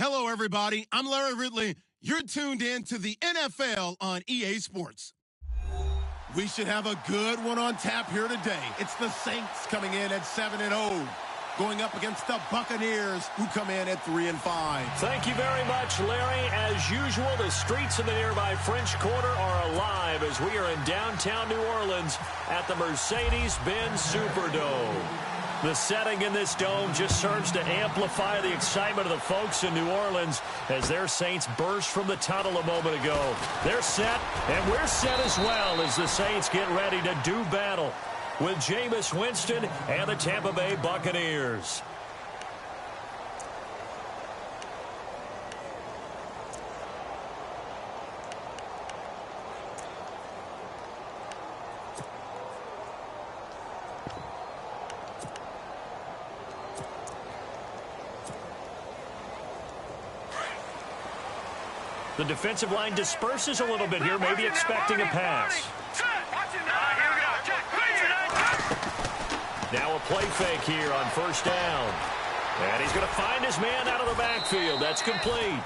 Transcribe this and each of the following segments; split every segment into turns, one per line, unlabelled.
Hello, everybody. I'm Larry Ridley. You're tuned in to the NFL on EA Sports. We should have a good one on tap here today. It's the Saints coming in at 7-0, going up against the Buccaneers, who come in at 3-5.
Thank you very much, Larry. As usual, the streets in the nearby French Quarter are alive as we are in downtown New Orleans at the Mercedes-Benz Superdome. The setting in this dome just serves to amplify the excitement of the folks in New Orleans as their Saints burst from the tunnel a moment ago. They're set, and we're set as well as the Saints get ready to do battle with Jameis Winston and the Tampa Bay Buccaneers. The defensive line disperses a little bit here, maybe expecting a pass. Now a play fake here on first down. And he's going to find his man out of the backfield. That's complete.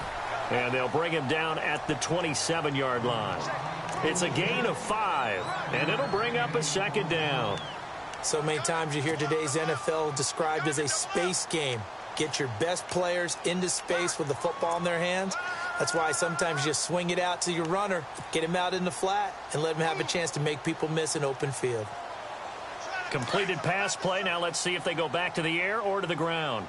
And they'll bring him down at the 27-yard line. It's a gain of 5, and it'll bring up a second down.
So many times you hear today's NFL described as a space game. Get your best players into space with the football in their hands. That's why sometimes you just swing it out to your runner, get him out in the flat, and let him have a chance to make people miss an open field.
Completed pass play. Now let's see if they go back to the air or to the ground.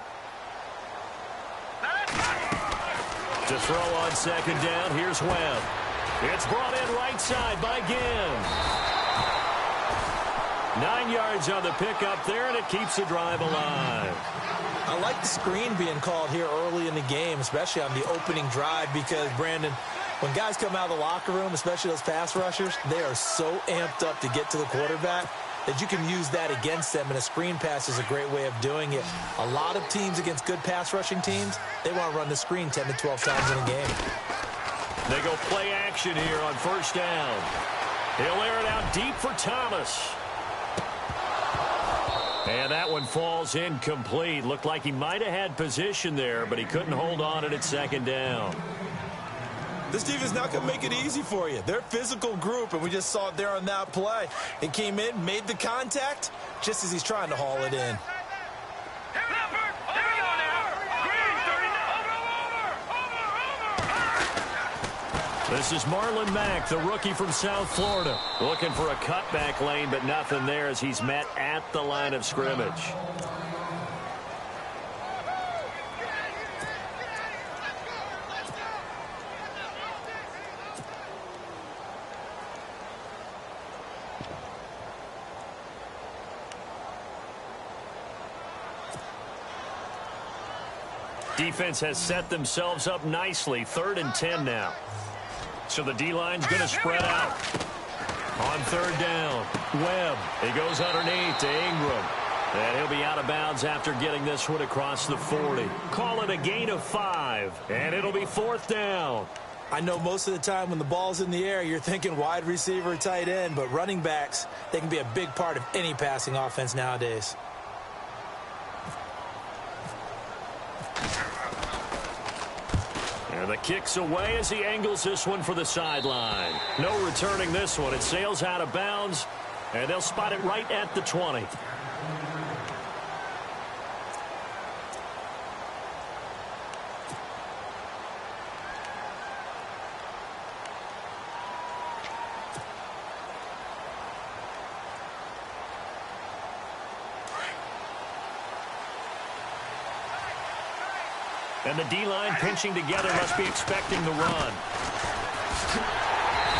To throw on second down, here's Webb. It's brought in right side by Ginn. 9 yards on the pickup there, and it keeps the drive alive.
I like the screen being called here early in the game, especially on the opening drive, because, Brandon, when guys come out of the locker room, especially those pass rushers, they are so amped up to get to the quarterback that you can use that against them, and a screen pass is a great way of doing it. A lot of teams against good pass rushing teams, they want to run the screen 10 to 12 times in a game.
They go play action here on first down. He'll air it out deep for Thomas. And that one falls incomplete. Looked like he might have had position there, but he couldn't hold on it at second down.
This defense not going to make it easy for you. They're a physical group, and we just saw it there on that play. He came in, made the contact, just as he's trying to haul it in.
This is Marlon Mack, the rookie from South Florida, looking for a cutback lane, but nothing there as he's met at the line of scrimmage. Defense has set themselves up nicely. 3rd and 10 now. So the D-line's going to spread out. On third down, Webb. He goes underneath to Ingram. And he'll be out of bounds after getting this one across the 40. Call it a gain of 5, and it'll be 4th down.
I know most of the time when the ball's in the air, you're thinking wide receiver, tight end, but running backs, they can be a big part of any passing offense nowadays.
And the kick's away as he angles this one for the sideline. No returning this one. It sails out of bounds, and they'll spot it right at the 20. And the D-line pinching together must be expecting the run.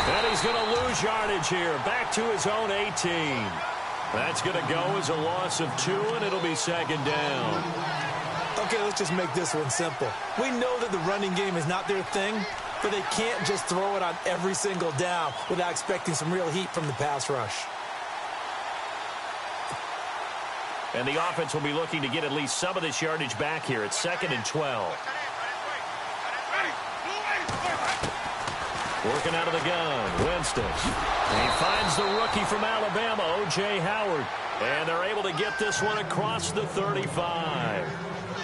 And he's going to lose yardage here. Back to his own 18. That's going to go as a loss of 2, and it'll be second down.
Okay, let's just make this one simple. We know that the running game is not their thing, but they can't just throw it on every single down without expecting some real heat from the pass rush.
And the offense will be looking to get at least some of this yardage back here at 2nd and 12. Working out of the gun, Winston. He finds the rookie from Alabama, O.J. Howard. And they're able to get this one across the 35.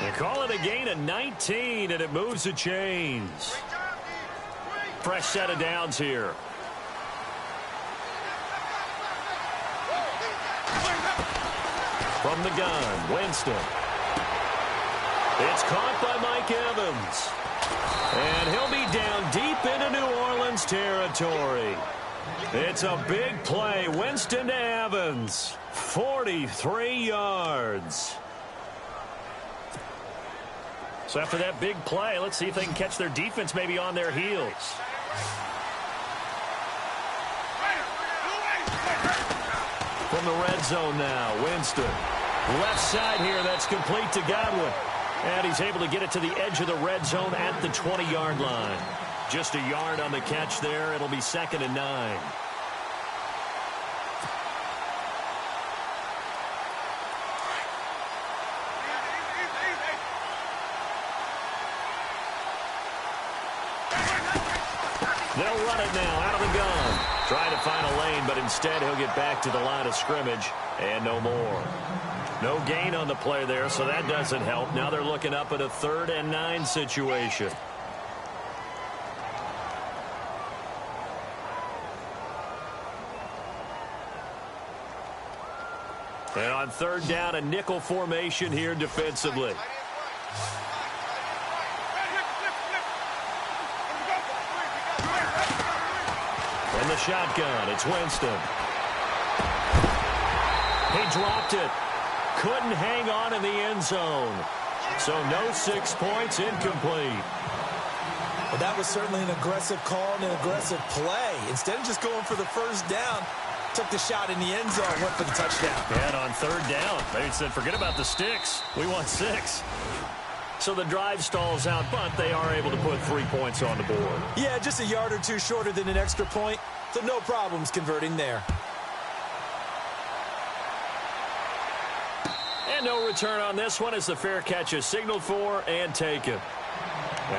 They call it a gain of 19, and it moves the chains. Fresh set of downs here. From the gun, Winston. It's caught by Mike Evans. And he'll be down deep into New Orleans territory. It's a big play. Winston to Evans. 43 yards. So after that big play, let's see if they can catch their defense maybe on their heels. From the red zone now, Winston. Left side here, that's complete to Godwin. And he's able to get it to the edge of the red zone at the 20-yard line. Just a yard on the catch there. It'll be 2nd and 9. They'll run it now out of the gun. Trying to find a lane, but instead he'll get back to the line of scrimmage and no more. No gain on the play there, so that doesn't help. Now they're looking up at a 3rd and 9 situation. And on 3rd down, a nickel formation here defensively. From the shotgun, it's Winston. He dropped it. Couldn't hang on in the end zone. So no 6 points, incomplete.
Well, that was certainly an aggressive call and an aggressive play. Instead of just going for the first down, took the shot in the end zone, went for the touchdown.
And on 3rd down, they said, forget about the sticks. We want 6. So the drive stalls out, but they are able to put 3 points on the board.
Yeah, just a yard or two shorter than an extra point, so no problems converting there.
And no return on this one as the fair catch is signaled for and taken.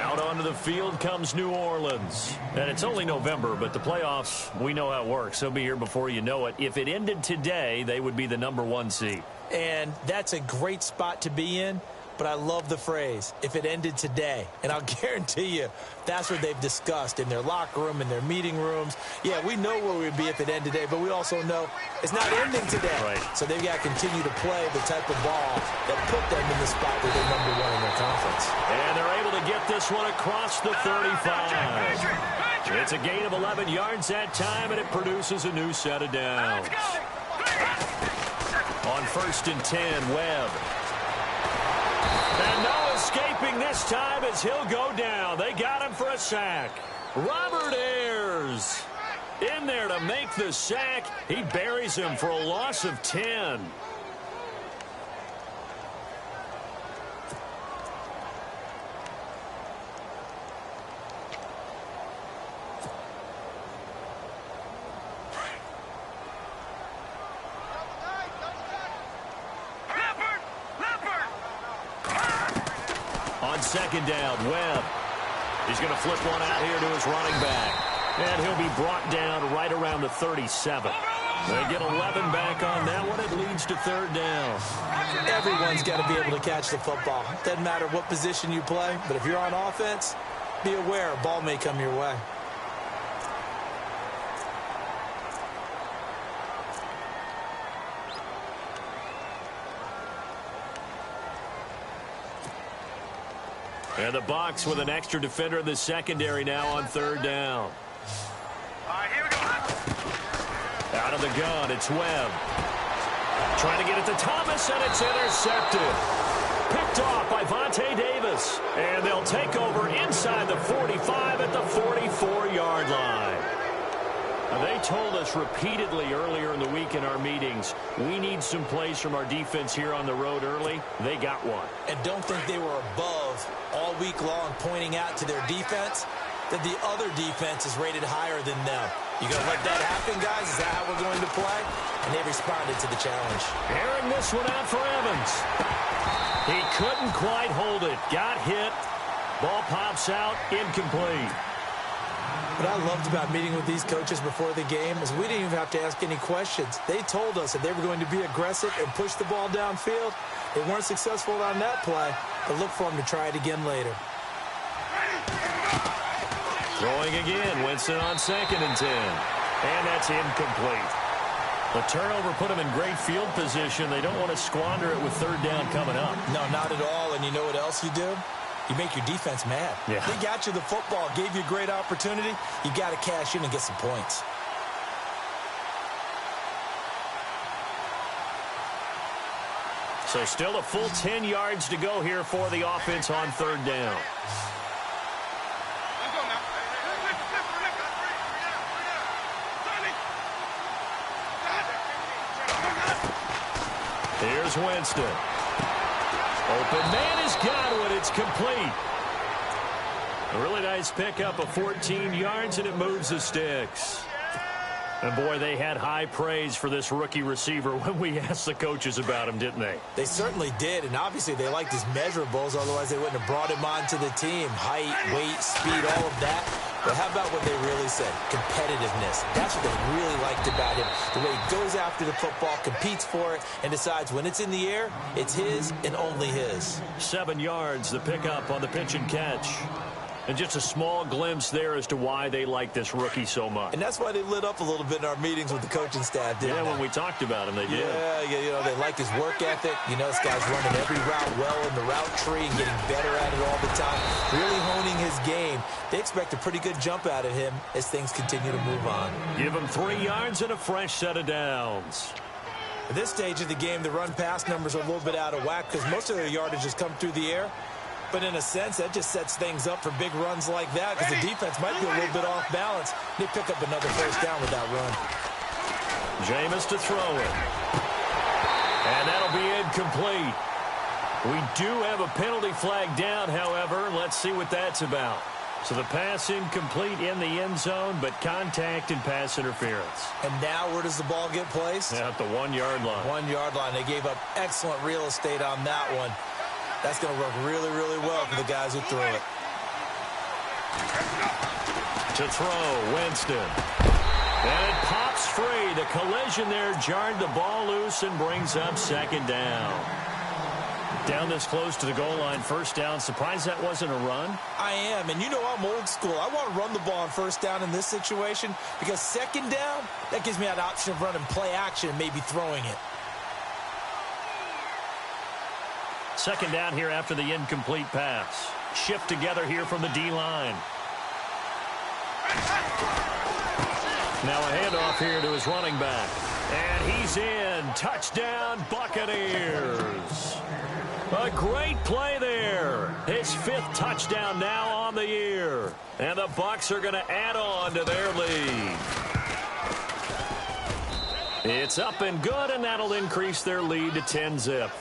Out onto the field comes New Orleans. And it's only November, but the playoffs, we know how it works. They'll be here before you know it. If it ended today, they would be the #1 seed.
And that's a great spot to be in. But I love the phrase, if it ended today. And I'll guarantee you, that's what they've discussed in their locker room, in their meeting rooms. Yeah, we know where we'd be if it ended today, but we also know it's not ending today.
Right.
So they've got to continue to play the type of ball that put them in the spot where they're #1 in their conference.
And they're able to get this one across the 35. It's a gain of 11 yards that time, and it produces a new set of downs. On 1st and 10, Webb. And no escaping this time as he'll go down. They got him for a sack. Robert Ayers in there to make the sack. He buries him for a loss of 10. On 2nd down, Webb. He's going to flip one out here to his running back. And he'll be brought down right around the 37. They get 11 back on that one. It leads to 3rd down.
Everyone's got to be able to catch the football. Doesn't matter what position you play, but if you're on offense, be aware a ball may come your way.
And the Bucs with an extra defender in the secondary now on 3rd down.
All right, here we go.
Out of the gun, it's Webb. Trying to get it to Thomas, and it's intercepted. Picked off by Vontae Davis. And they'll take over inside the 45 at the 44-yard line. Now, they told us repeatedly earlier in the week in our meetings, we need some plays from our defense here on the road early. They got one.
And don't think they were above all week long pointing out to their defense that the other defense is rated higher than them. You going to let that happen, guys? Is that how we're going to play? And they responded to the challenge.
Airing this one out for Evans. He couldn't quite hold it. Got hit. Ball pops out. Incomplete.
What I loved about meeting with these coaches before the game is we didn't even have to ask any questions. They told us that they were going to be aggressive and push the ball downfield. They weren't successful on that play, but look for them to try it again later.
Throwing again, Winston on 2nd and 10. And that's incomplete. The turnover put them in great field position. They don't want to squander it with 3rd down coming up.
No, not at all. And you know what else you do? You make your defense mad.
Yeah.
They got you the football, gave you a great opportunity. You got to cash in and get some points.
So still a full 10 yards to go here for the offense on 3rd down. Here's Winston. Open man has got it. It's complete. A really nice pickup of 14 yards, and it moves the sticks. And, boy, they had high praise for this rookie receiver when we asked the coaches about him, didn't they?
They certainly did, and obviously they liked his measurables. Otherwise, they wouldn't have brought him onto the team. Height, weight, speed, all of that. But how about what they really said? Competitiveness. That's what they really liked about him. The way he goes after the football, competes for it, and decides when it's in the air, it's his and only his.
7 yards, the pickup on the pitch and catch. And just a small glimpse there as to why they like this rookie so much.
And that's why they lit up a little bit in our meetings with the coaching staff, didn't they?
When we talked about him, they did.
Yeah, you know, they like his work ethic. You know, this guy's running every route well in the route tree and getting better at it all the time, really honing his game. They expect a pretty good jump out of him as things continue to move on.
Give him 3 yards and a fresh set of downs.
At this stage of the game, the run-pass numbers are a little bit out of whack because most of their yardage has come through the air. But in a sense, that just sets things up for big runs like that because the defense might be a little bit off balance. They pick up another 1st down with that run.
Jameis to throw it. And that'll be incomplete. We do have a penalty flag down, however. Let's see what that's about. So the pass incomplete in the end zone, but contact and pass interference.
And now where does the ball get placed?
At the 1 yard line.
1 yard line. They gave up excellent real estate on that one. That's going to work really, really well for the guys who threw it.
To throw, Winston. And it pops free. The collision there jarred the ball loose and brings up 2nd down. Down this close to the goal line, 1st down. Surprised that wasn't a run?
I am, and you know I'm old school. I want to run the ball on 1st down in this situation because 2nd down, that gives me an option of running play action and maybe throwing it.
2nd down here after the incomplete pass. Shift together here from the D-line. Now a handoff here to his running back. And he's in. Touchdown, Buccaneers. A great play there. His 5th touchdown now on the year. And the Bucs are going to add on to their lead. It's up and good, and that'll increase their lead to 10-zip.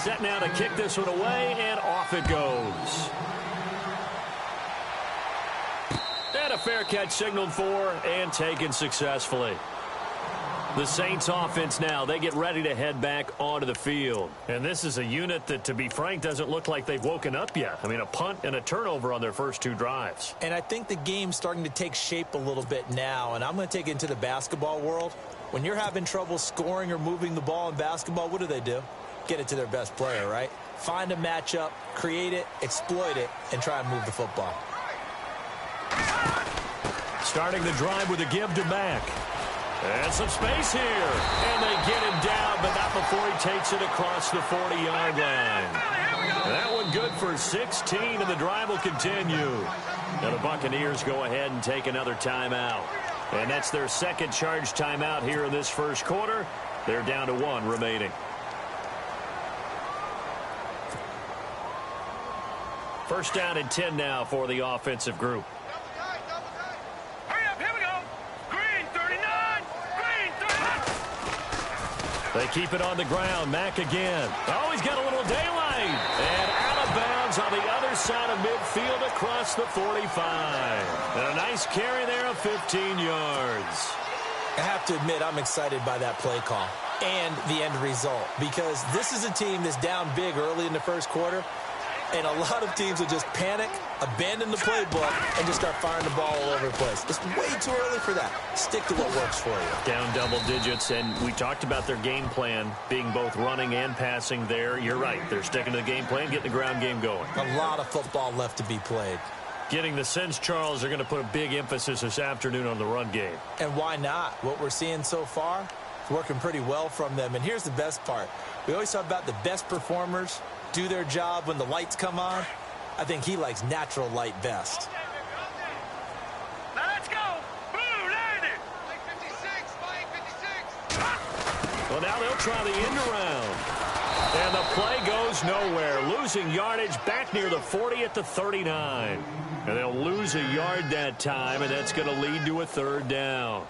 Set now to kick this one away, and off it goes. And a fair catch signaled for and taken successfully. The Saints offense now, they get ready to head back onto the field. And this is a unit that, to be frank, doesn't look like they've woken up yet. I mean, a punt and a turnover on their first 2 drives.
And I think the game's starting to take shape a little bit now, and I'm going to take it into the basketball world. When you're having trouble scoring or moving the ball in basketball, what do? Get it to their best player, right? Find a matchup, create it, exploit it, and try and move the football.
Starting the drive with a give to Mack. And some space here. And they get him down, but not before he takes it across the 40-yard line. That one good for 16, and the drive will continue. Now the Buccaneers go ahead and take another timeout. And that's their 2nd charge timeout here in this first quarter. They're down to 1 remaining. First down and 10 now for the offensive group.
Hurry up, here we go. Green 39, green 39.
They keep it on the ground. Mack again. Oh, he's got a little daylight. And out of bounds on the other side of midfield across the 45. And a nice carry there of 15 yards.
I have to admit, I'm excited by that play call and the end result because this is a team that's down big early in the first quarter. And a lot of teams will just panic, abandon the playbook, and just start firing the ball all over the place. It's way too early for that. Stick to what works for you.
Down double digits, and we talked about their game plan being both running and passing there. You're right. They're sticking to the game plan, getting the ground game going.
A lot of football left to be played.
Getting the sense, Charles, they're going to put a big emphasis this afternoon on the run game.
And why not? What we're seeing so far is working pretty well from them. And here's the best part. We always talk about the best performers do their job when the lights come on. I think he likes natural light best.
Now let's go. Blue, land it. 56.
Well, now they'll try the end around. And the play goes nowhere. Losing yardage back near the 40 at the 39. And they'll lose a yard that time, and that's going to lead to a third down.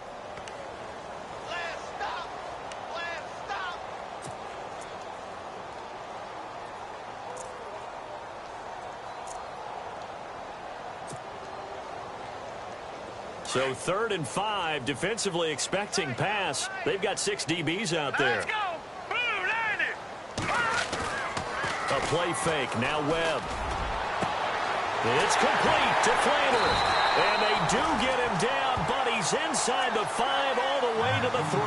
So 3rd and 5, defensively expecting pass. They've got 6 DBs out there.
Let's go. Blue, land it.
A play fake. Now Webb. It's complete to Flater. And they do get him down, but he's inside the 5 all the way to the 3.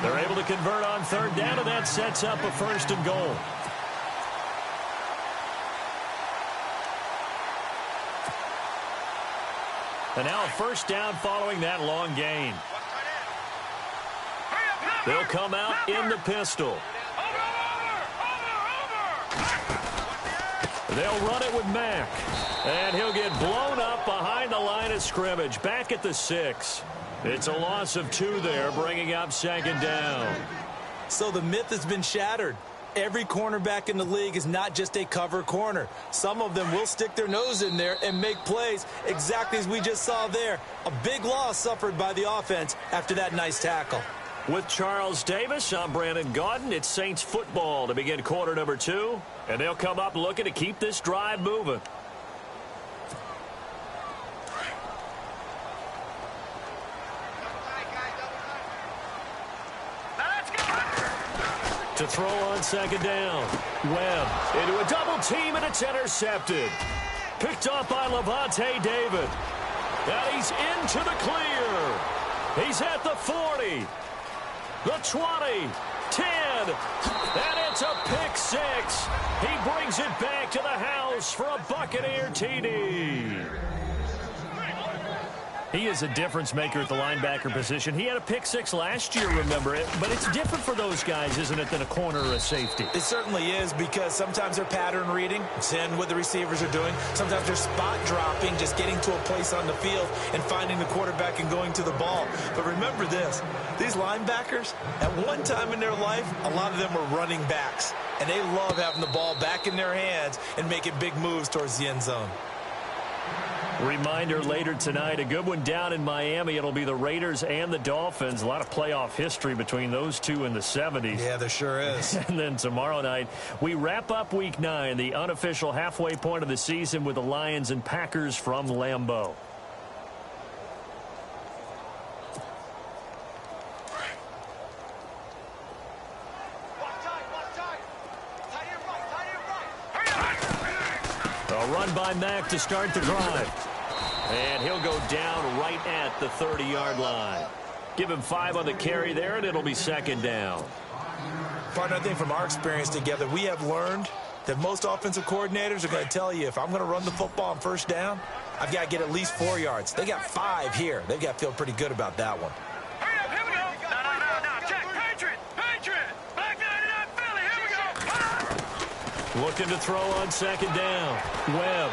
They're able to convert on 3rd down, and that sets up a 1st and goal. And now a 1st down following that long gain. They'll come out in the pistol. They'll run it with Mack. And he'll get blown up behind the line of scrimmage. Back at the 6. It's a loss of 2 there, bringing up 2nd down.
So the myth has been shattered. Every cornerback in the league is not just a cover corner. Some of them will stick their nose in there and make plays exactly as we just saw there. A big loss suffered by the offense after that nice tackle.
With Charles Davis, I'm Brandon Gaudin. It's Saints football to begin quarter number 2. And they'll come up looking to keep this drive moving. To throw on 2nd down. Webb into a double team, and it's intercepted. Picked up by Levante David. And he's into the clear. He's at the 40. The 20. 10. And it's a pick 6. He brings it back to the house for a Buccaneer TD. He is a difference maker at the linebacker position. He had a pick 6 last year, remember it. But it's different for those guys, isn't it, than a corner or a safety?
It certainly is, because sometimes they're pattern reading, seeing what the receivers are doing. Sometimes they're spot dropping, just getting to a place on the field and finding the quarterback and going to the ball. But remember this, these linebackers, at one time in their life, a lot of them were running backs. And they love having the ball back in their hands and making big moves towards the end zone.
Reminder later tonight, a good one down in Miami. It'll be the Raiders and the Dolphins. A lot of playoff history between those two in the 70s.
Yeah, there sure is.
And then tomorrow night, we wrap up Week 9, the unofficial halfway point of the season with the Lions and Packers from Lambeau. A run by Mack to start the drive. And he'll go down right at the 30-yard line. Give him 5 on the carry there, and it'll be 2nd down.
Partner, I think from our experience together, we have learned that most offensive coordinators are going to tell you, if I'm going to run the football on 1st down, I've got to get at least 4 yards. They got 5 here. They've got to feel pretty good about that one.
Hurry up, here we go. No. Check. Patriot. Back 99 Philly. Here we go.
Looking to throw on 2nd down. Webb.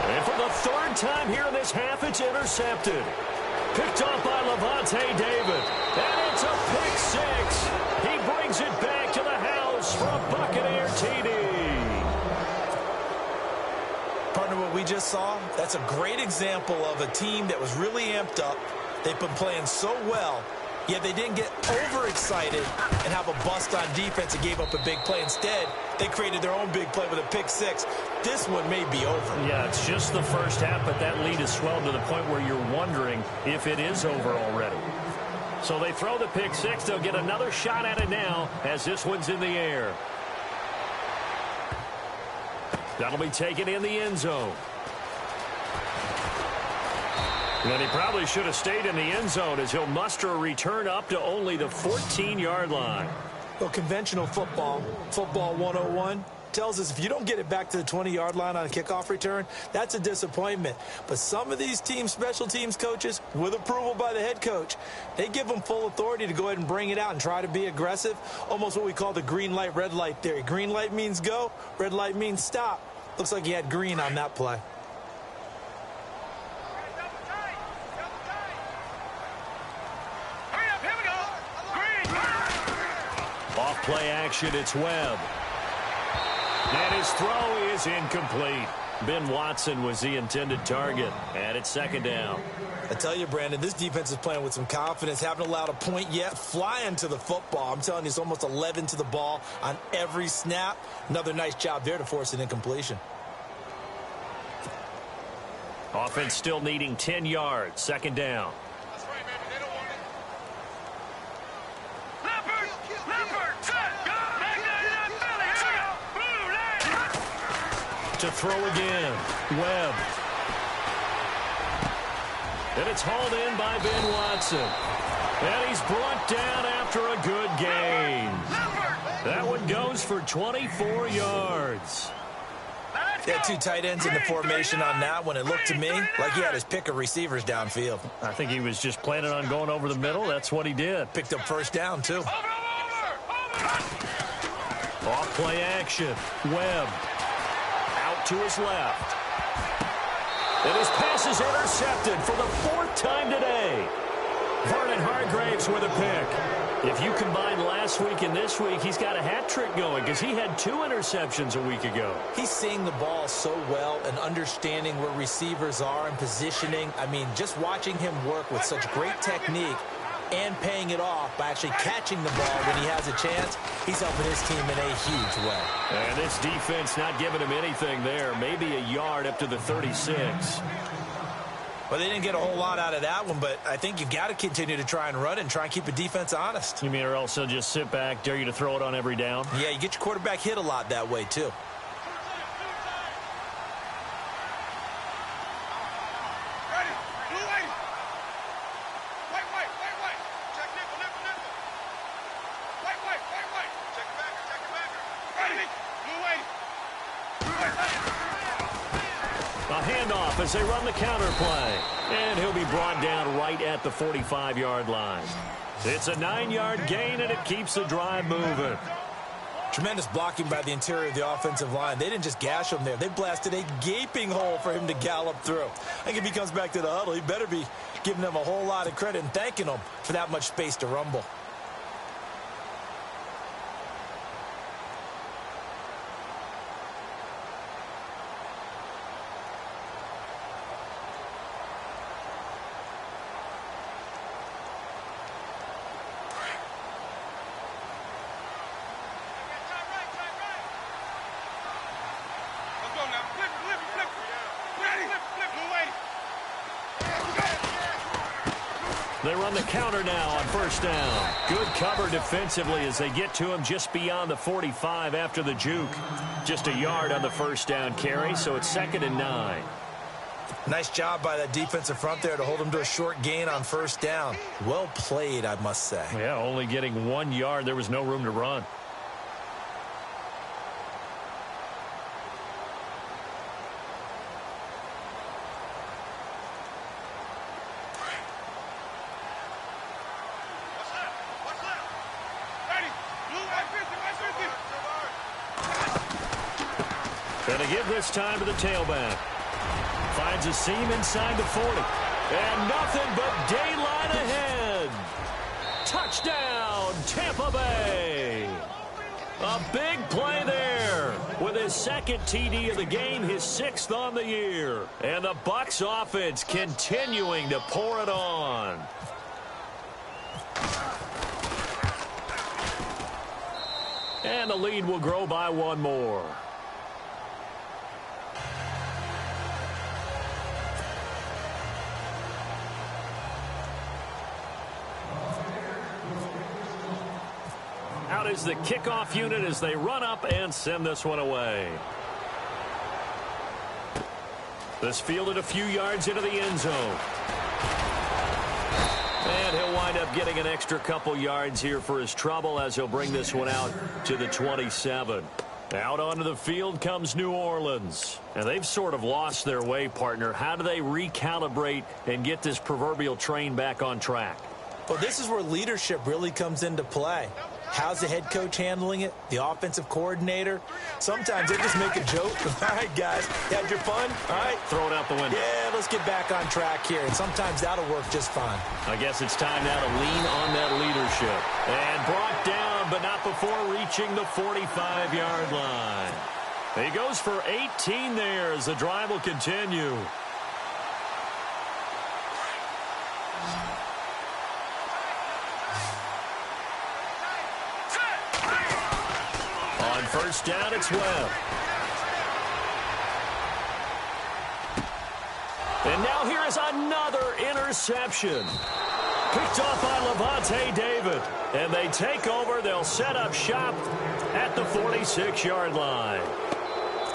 And for the 3rd time here in this half, it's intercepted. Picked off by Levante David. And it's a pick 6. He brings it back to the house for a Buccaneer TD.
Partner, what we just saw, that's a great example of a team that was really amped up. They've been playing so well, yet they didn't get overexcited and have a bust on defense and gave up a big play. Instead, they created their own big play with a pick 6. This one may be over.
Yeah, it's just the first half, but that lead has swelled to the point where you're wondering if it is over already. So they throw the pick 6. They'll get another shot at it now as this one's in the air. That'll be taken in the end zone. And he probably should have stayed in the end zone as he'll muster a return up to only the 14-yard line.
Well, conventional football 101, tells us if you don't get it back to the 20-yard line on a kickoff return, that's a disappointment. But some of these teams, special teams coaches, with approval by the head coach, they give them full authority to go ahead and bring it out and try to be aggressive, almost what we call the green light, red light theory. Green light means go, red light means stop. Looks like he had green on that play.
Off play action, it's Webb. And his throw is incomplete. Ben Watson was the intended target, and it's second down.
I tell you, Brandon, this defense is playing with some confidence. Haven't allowed a point yet. Flying to the football. I'm telling you, it's almost 11 to the ball on every snap. Another nice job there to force an incompletion.
Offense still needing 10 yards. Second down. To throw again. Webb. And it's hauled in by Ben Watson. And he's brought down after a good gain. That one goes for 24 yards.
Yeah, two tight ends in the formation on that one. It looked to me like he had his pick of receivers downfield.
I think he was just planning on going over the middle. That's what he did.
Picked up first down, too.
Off play action. Webb. To his left. And his pass is intercepted for the fourth time today. Vernon Hargraves with a pick. If you combine last week and this week, he's got a hat trick going because he had 2 interceptions a week ago.
He's seeing the ball so well and understanding where receivers are and positioning. I mean, just watching him work with such great technique and paying it off by actually catching the ball when he has a chance, he's helping his team in a huge way.
And this defense not giving him anything there. Maybe a yard up to the 36.
Well, they didn't get a whole lot out of that one, but I think you've got to continue to try and run and try and keep the defense honest.
You mean or else they'll just sit back, dare you to throw it on every down?
Yeah, you get your quarterback hit a lot that way, too.
A handoff as they run the counter play. And he'll be brought down right at the 45-yard line. It's a 9-yard gain, and it keeps the drive moving.
Tremendous blocking by the interior of the offensive line. They didn't just gash him there. They blasted a gaping hole for him to gallop through. I think if he comes back to the huddle, he better be giving them a whole lot of credit and thanking them for that much space to rumble.
They run the counter now on first down. Good cover defensively as they get to him just beyond the 45 after the juke. Just a yard on the first down carry, so it's 2nd and 9.
Nice job by that defensive front there to hold him to a short gain on first down. Well played, I must say.
Yeah, only getting 1 yard. There was no room to run. Gonna give this time to the tailback. Finds a seam inside the 40. And nothing but daylight ahead. Touchdown, Tampa Bay. A big play there with his 2nd TD of the game, his 6th on the year. And the Bucs offense continuing to pour it on. And the lead will grow by 1 more. Out is the kickoff unit as they run up and send this one away. This fielded a few yards into the end zone. And he'll wind up getting an extra couple yards here for his trouble as he'll bring this one out to the 27. Out onto the field comes New Orleans. And they've sort of lost their way, partner. How do they recalibrate and get this proverbial train back on track?
Well, this is where leadership really comes into play. How's the head coach handling it? The offensive coordinator? Sometimes they just make a joke. All right, guys, you had your fun? All right.
Throw it out the window.
Yeah, let's get back on track here. And sometimes that'll work just fine.
I guess it's time now to lean on that leadership. And brought down, but not before reaching the 45-yard line. He goes for 18 there as the drive will continue. On first down, it's Webb. And now here is another interception. Picked off by Levante David. And they take over. They'll set up shop at the 46-yard line.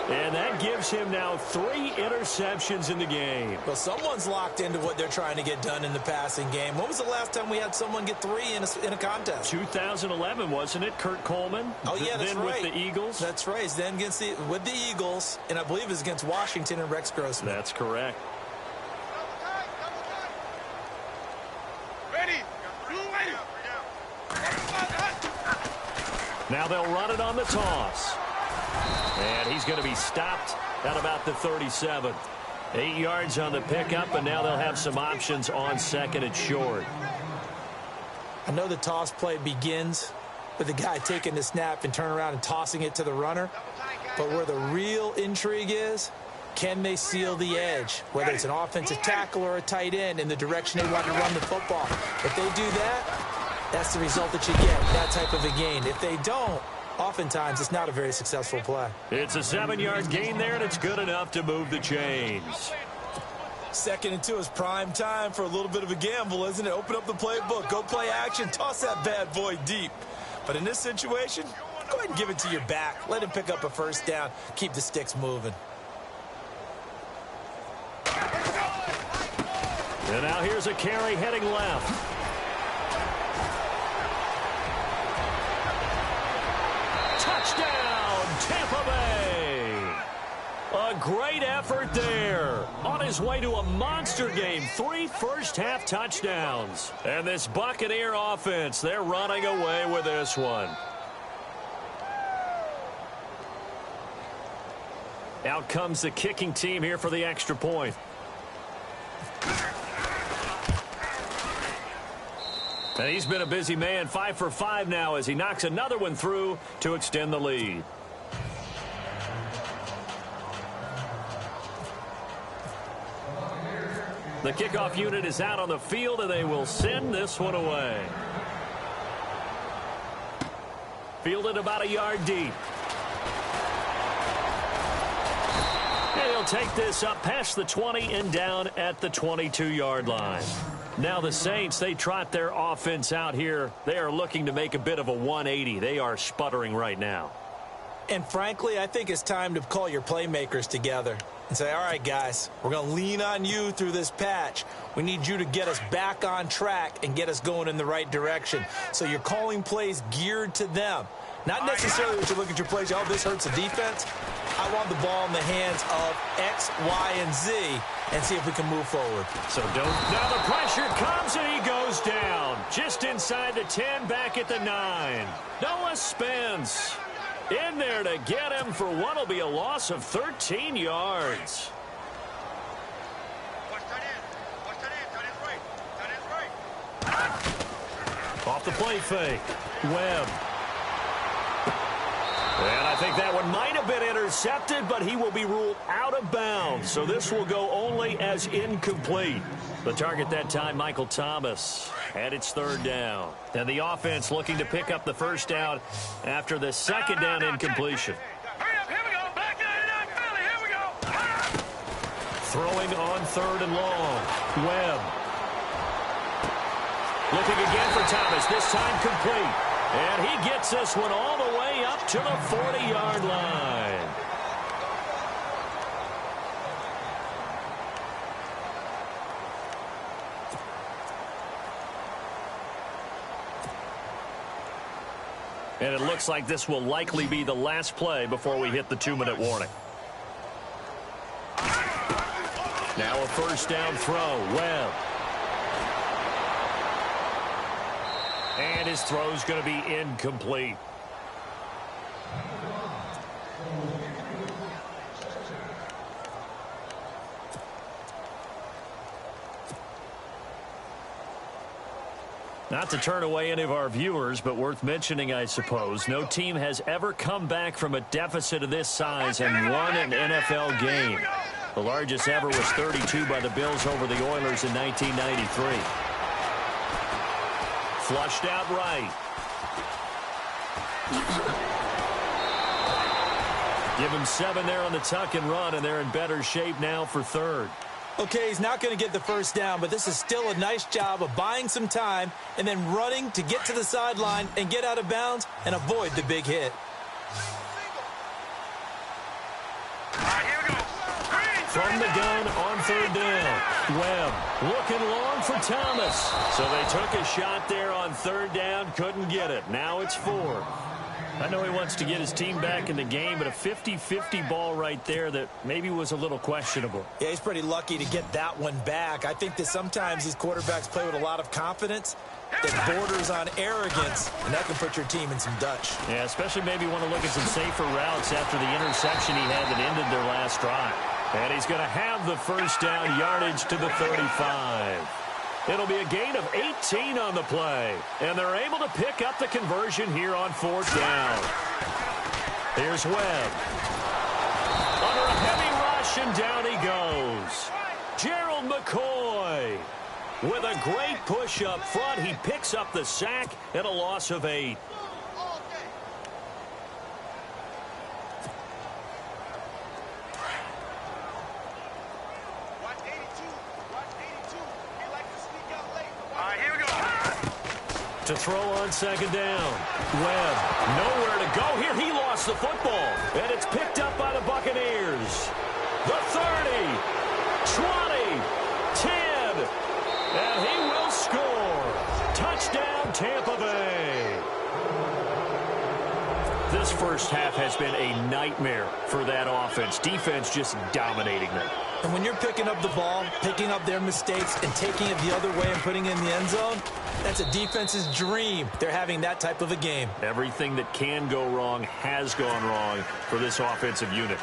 And that gives him now 3 interceptions in the game.
Well, someone's locked into what they're trying to get done in the passing game. When was the last time we had someone get 3 in a contest?
2011, wasn't it? Kurt Coleman?
Oh, yeah, that's
then
right.
With the Eagles?
That's right. Then with the Eagles, and I believe it's against Washington and Rex Grossman.
That's correct. Now they'll run it on the toss. And he's going to be stopped at about the 37. 8 yards on the pickup, and now they'll have some options on second and short.
I know the toss play begins with the guy taking the snap and turning around and tossing it to the runner. But where the real intrigue is, can they seal the edge? Whether it's an offensive tackle or a tight end in the direction they want to run the football. If they do that, that's the result that you get, that type of a gain. If they don't, oftentimes it's not a very successful play.
It's a 7-yard gain there, and it's good enough to move the chains.
2nd and 2 is prime time for a little bit of a gamble, isn't it? Open up the playbook, go play action, toss that bad boy deep. But in this situation, go ahead and give it to your back. Let him pick up a first down, keep the sticks moving.
And now here's a carry heading left. Touchdown, Tampa Bay. A great effort there. On his way to a monster game. 3 first-half touchdowns. And this Buccaneer offense, they're running away with this one. Out comes the kicking team here for the extra point. And he's been a busy man, 5 for 5 now as he knocks another one through to extend the lead. The kickoff unit is out on the field, and they will send this one away. Fielded about a yard deep. And he'll take this up past the 20 and down at the 22-yard line. Now the Saints, they trot their offense out here. They are looking to make a bit of a 180. They are sputtering right now.
And frankly, I think it's time to call your playmakers together and say, all right, guys, we're going to lean on you through this patch. We need you to get us back on track and get us going in the right direction. So you're calling plays geared to them. Not necessarily that you look at your plays, oh, this hurts the defense. I want the ball in the hands of X, Y, and Z and see if we can move forward.
So now the pressure comes and he goes down. Just inside the 10, back at the 9. Noah Spence in there to get him for what will be a loss of 13 yards. Off the play fake. Webb. And I think that one might have been intercepted, but he will be ruled out of bounds. So this will go only as incomplete. The target that time, Michael Thomas. And it's 3rd down. And the offense looking to pick up the first down after the 2nd down incompletion.
Hurry up, here we go. Back 99 Philly, here we go.
Throwing on 3rd and long. Webb. Looking again for Thomas. This time complete. And he gets this one all the way up to the 40-yard line. And it looks like this will likely be the last play before we hit the 2-minute warning. Now a first down throw. Webb. And his throw's going to be incomplete. Not to turn away any of our viewers, but worth mentioning, I suppose, no team has ever come back from a deficit of this size and won an NFL game. The largest ever was 32 by the Bills over the Oilers in 1993. Flushed out right. Give him 7 there on the tuck and run, and they're in better shape now for third.
Okay, he's not going to get the first down, but this is still a nice job of buying some time and then running to get to the sideline and get out of bounds and avoid the big hit.
From the gun on third down. Webb looking long for Thomas. So they took a shot there on third down, couldn't get it. Now it's 4. I know he wants to get his team back in the game, but a 50-50 ball right there that maybe was a little questionable.
Yeah, he's pretty lucky to get that one back. I think that sometimes these quarterbacks play with a lot of confidence that borders on arrogance, and that can put your team in some Dutch.
Yeah, especially maybe want to look at some safer routes after the interception he had that ended their last drive. And he's going to have the first down yardage to the 35. It'll be a gain of 18 on the play. And they're able to pick up the conversion here on fourth down. Here's Webb. Under a heavy rush, and down he goes. Gerald McCoy with a great push up front. He picks up the sack and a loss of 8. To throw on second down. Webb, nowhere to go here. He lost the football, and it's picked up by the Buccaneers. The 30, 20, 10, and he will score. Touchdown, Tampa Bay. This first half has been a nightmare for that offense. Defense just dominating them.
And when you're picking up the ball, picking up their mistakes, and taking it the other way and putting it in the end zone, that's a defense's dream. They're having that type of a game.
Everything that can go wrong has gone wrong for this offensive unit.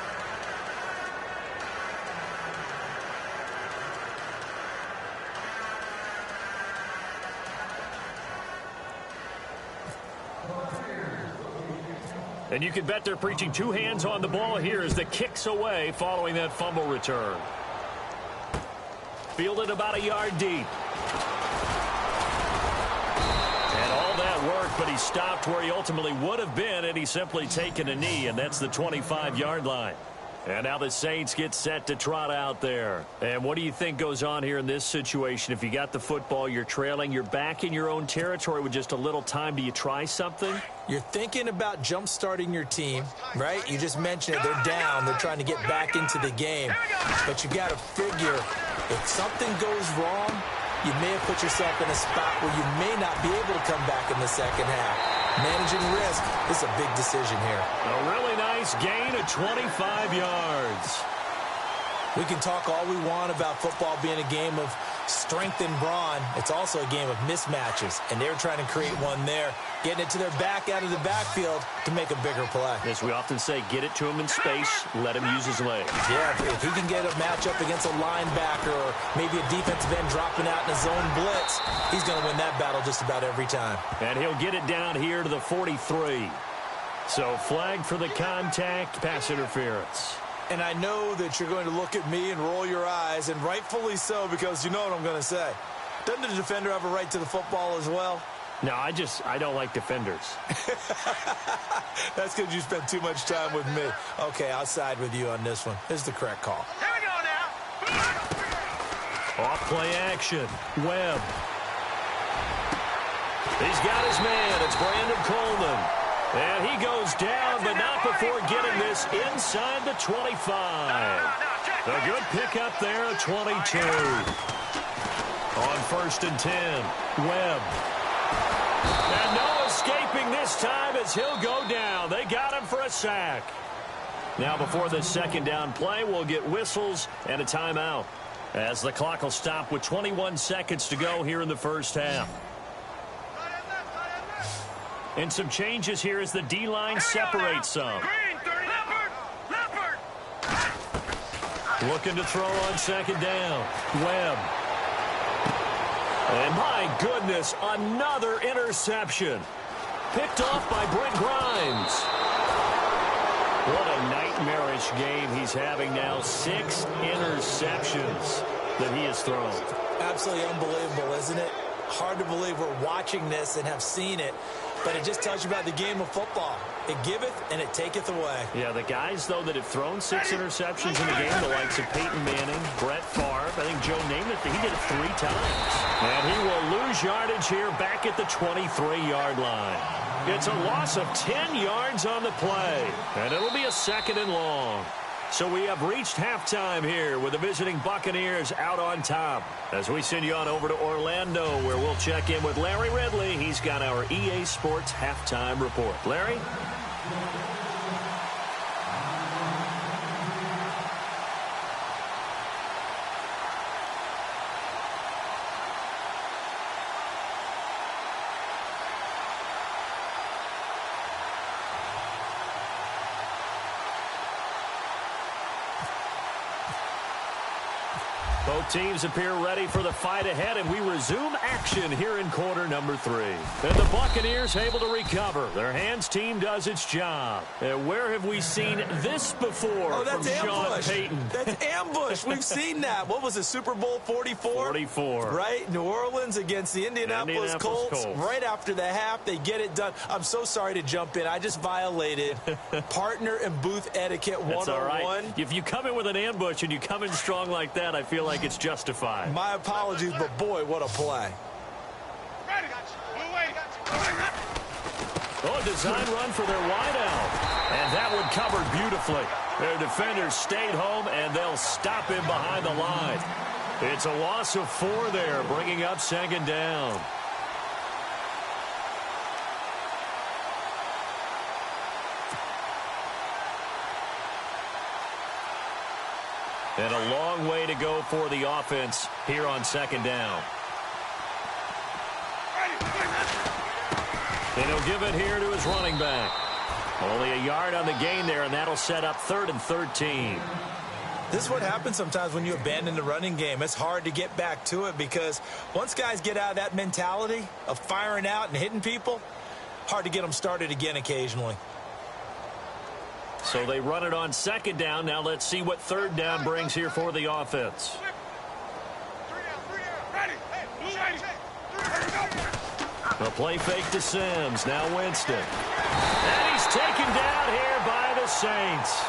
And you can bet they're preaching 2 hands on the ball here as the kick's away following that fumble return. Fielded about a yard deep. And all that worked, but he stopped where he ultimately would have been had he simply taken a knee, and that's the 25-yard line. And now the Saints get set to trot out there. And what do you think goes on here in this situation? If you got the football, you're trailing, you're back in your own territory with just a little time. Do you try something?
You're thinking about jump-starting your team, right? You just mentioned it. They're down. They're trying to get back into the game. But you got to figure if something goes wrong, you may have put yourself in a spot where you may not be able to come back in the second half. Managing risk is a big decision here.
A really nice gain of 25 yards.
We can talk all we want about football being a game of strength and brawn. It's also a game of mismatches, and they're trying to create one there, getting it to their back out of the backfield to make a bigger play.
As we often say, get it to him in space, let him use his legs.
Yeah, if he can get a matchup against a linebacker or maybe a defensive end dropping out in a zone blitz, he's going to win that battle just about every time.
And he'll get it down here to the 43. So flag for the contact, pass interference.
And I know that you're going to look at me and roll your eyes, and rightfully so, because you know what I'm going to say. Doesn't the defender have a right to the football as well?
No, I don't like defenders.
That's because you spend too much time with me. Okay, I'll side with you on this one. This is the correct call.
Here we go now.
Off play action. Webb. He's got his man. It's Brandon Coleman. And he goes down, but not before getting this inside the 25. A good pickup there at 22. On 1st and 10, Webb. And no escaping this this time as he'll go down. They got him for a sack. Now before the second down play, we'll get whistles and a timeout, as the clock will stop with 21 seconds to go here in the first half. And some changes here as the D-line separates some. Looking to throw on second down. Webb. And my goodness, another interception. Picked off by Brent Grimes. What a nightmarish game he's having now. 6 interceptions that he has thrown.
Absolutely unbelievable, isn't it? Hard to believe we're watching this and have seen it, but it just tells you about the game of football. It giveth and it taketh away.
Yeah, the guys, though, that have thrown 6 interceptions in the game, the likes of Peyton Manning, Brett Favre, I think Joe Namath, he did it 3 times. And he will lose yardage here back at the 23-yard line. It's a loss of 10 yards on the play, and it'll be a 2nd and long. So we have reached halftime here with the visiting Buccaneers out on top. As we send you on over to Orlando, where we'll check in with Larry Ridley. He's got our EA Sports halftime report. Larry? Both teams appear ready for the fight ahead, and we resume action here in quarter number 3. And the Buccaneers able to recover. Their hands team does its job. And where have we seen this before?
Oh, that's
from
ambush.
Sean Payton?
That's ambush. We've seen that. What was it, Super Bowl 44?
44.
Right? New Orleans against the Indianapolis Colts. Right after the half, they get it done. I'm so sorry to jump in. I just violated partner and booth etiquette 101.
That's all right. If you come in with an ambush and you come in strong like that, I feel like it's justified.
My apologies, but boy, what a play.
Oh, design run for their wideout. And that one covered beautifully. Their defenders stayed home, and they'll stop him behind the line. It's a loss of 4 there, bringing up 2nd down. And a long way to go for the offense here on 2nd down. And he'll give it here to his running back. Only a yard on the gain there, and that'll set up 3rd and 13.
This is what happens sometimes when you abandon the running game. It's hard to get back to it because once guys get out of that mentality of firing out and hitting people, hard to get them started again occasionally.
So they run it on 2nd down. Now let's see what 3rd down brings here for the offense. A play fake to Sims. Now Winston. And he's taken down here by the Saints.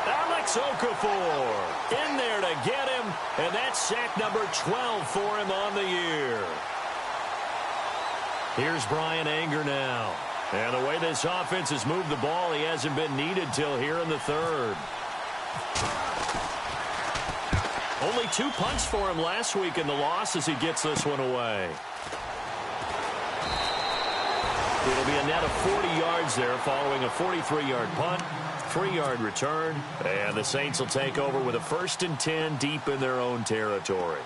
Alex Okafor in there to get him. And that's sack number 12 for him on the year. Here's Brian Anger now. And the way this offense has moved the ball, he hasn't been needed till here in the 3rd. Only 2 punts for him last week in the loss as he gets this one away. It'll be a net of 40 yards there following a 43-yard punt, 3-yard return, and the Saints will take over with a 1st and 10 deep in their own territory.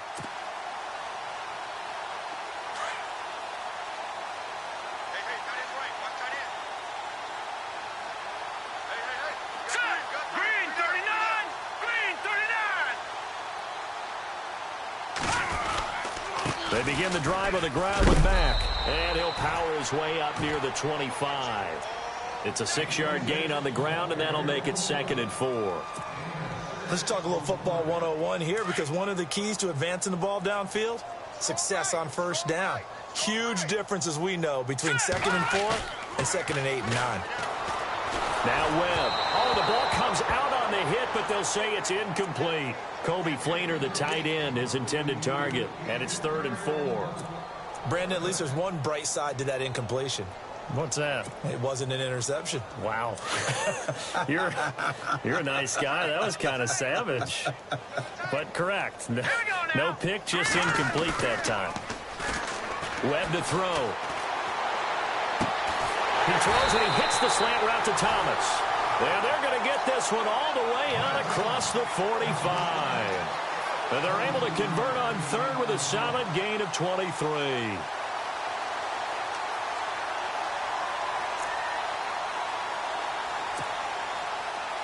They begin the drive on the ground with Mack, and he'll power his way up near the 25. It's a 6-yard gain on the ground, and that'll make it 2nd and 4.
Let's talk a little football 101 here, because one of the keys to advancing the ball downfield, success on 1st down. Huge difference, as we know, between 2nd and 4 and 2nd and 8 and 9.
Now Webb. Oh, the ball comes out on the hit, but they'll say it's incomplete. Kobe Fleener, the tight end, his intended target, and it's 3rd and 4.
Brandon, at least there's one bright side to that incompletion.
What's that?
It wasn't an interception.
Wow. You're a nice guy. That was kind of savage. But correct. No pick, just incomplete that time. Webb to throw. He throws and he hits the slant route to Thomas. And they're going to get this one all the way out across the 45. And they're able to convert on third with a solid gain of 23.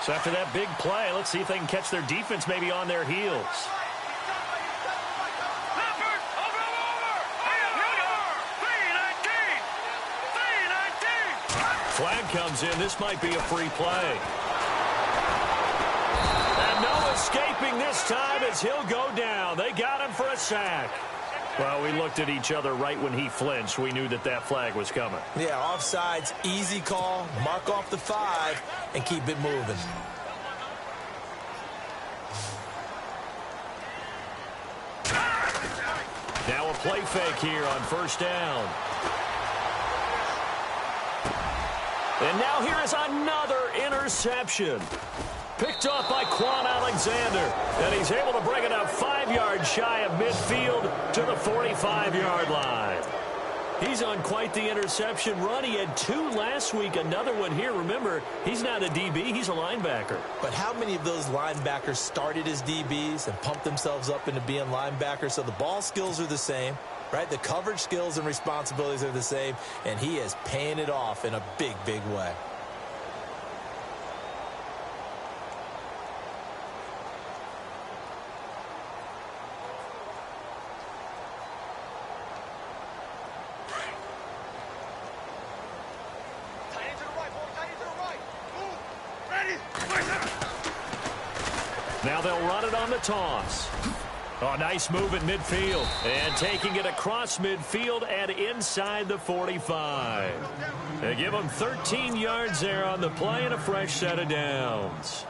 So after that big play, let's see if they can catch their defense maybe on their heels. Flag comes in. This might be a free play. And no escaping this time as he'll go down. They got him for a sack. Well, we looked at each other right when he flinched. We knew that that flag was coming.
Yeah, offsides, easy call. Mark off the 5 and keep it moving.
Now a play fake here on first down. And now here is another interception. Picked off by Quan Alexander. And he's able to bring it up 5 yards shy of midfield to the 45-yard line. He's on quite the interception run. He had 2 last week, another one here. Remember, he's not a DB, he's a linebacker.
But how many of those linebackers started as DBs and pumped themselves up into being linebackers? So the ball skills are the same, right? The coverage skills and responsibilities are the same, and he is paying it off in a big, big way.
Now they'll run it on the toss. Oh, nice move at midfield. And taking it across midfield and inside the 45. They give them 13 yards there on the play and a fresh set of downs.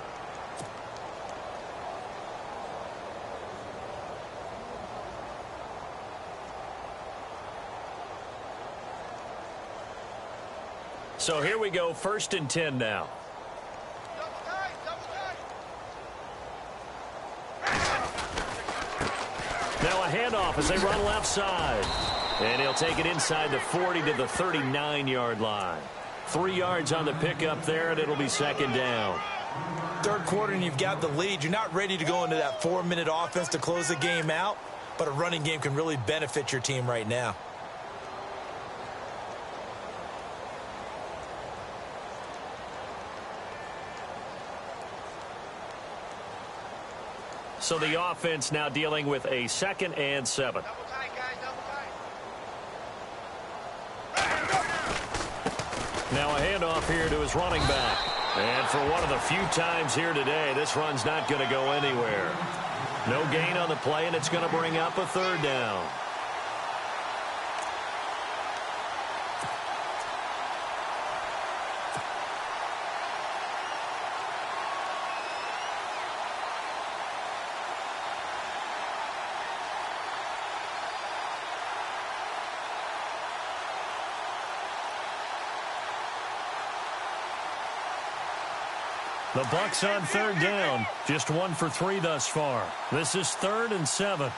So here we go, 1st and 10 now. Now a handoff as they run left side. And he'll take it inside the 40 to the 39-yard line. 3 yards on the pickup there, and it'll be 2nd down.
3rd quarter, and you've got the lead. You're not ready to go into that 4-minute offense to close the game out, but a running game can really benefit your team right now.
So the offense now dealing with a 2nd and 7. Now a handoff here to his running back. And for one of the few times here today, this run's not going to go anywhere. No gain on the play, and it's going to bring up a 3rd down. The Bucs on 3rd down. Just 1 for 3 thus far. This is 3rd and 7.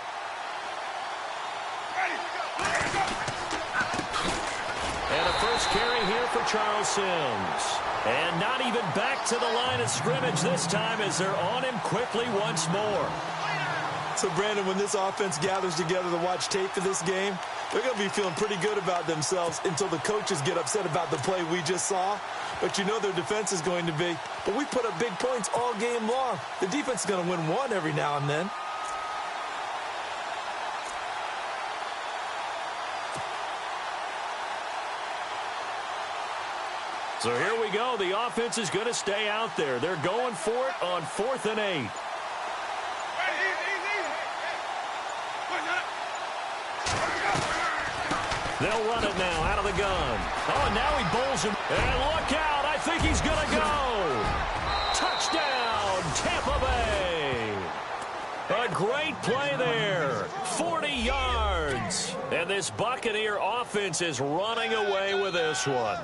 And a first carry here for Charles Sims. And not even back to the line of scrimmage this time as they're on him quickly once more.
So, Brandon, when this offense gathers together to watch tape of this game, they're going to be feeling pretty good about themselves until the coaches get upset about the play we just saw. But you know their defense is going to be. But we put up big points all game long. The defense is going to win one every now and then.
So here we go. The offense is going to stay out there. They're going for it on 4th and 8. They'll run it now out of the gun. Oh, and now he bowls him. And look out. I think he's going to go. Touchdown, Tampa Bay. A great play there. 40 yards. And this Buccaneer offense is running away with this one.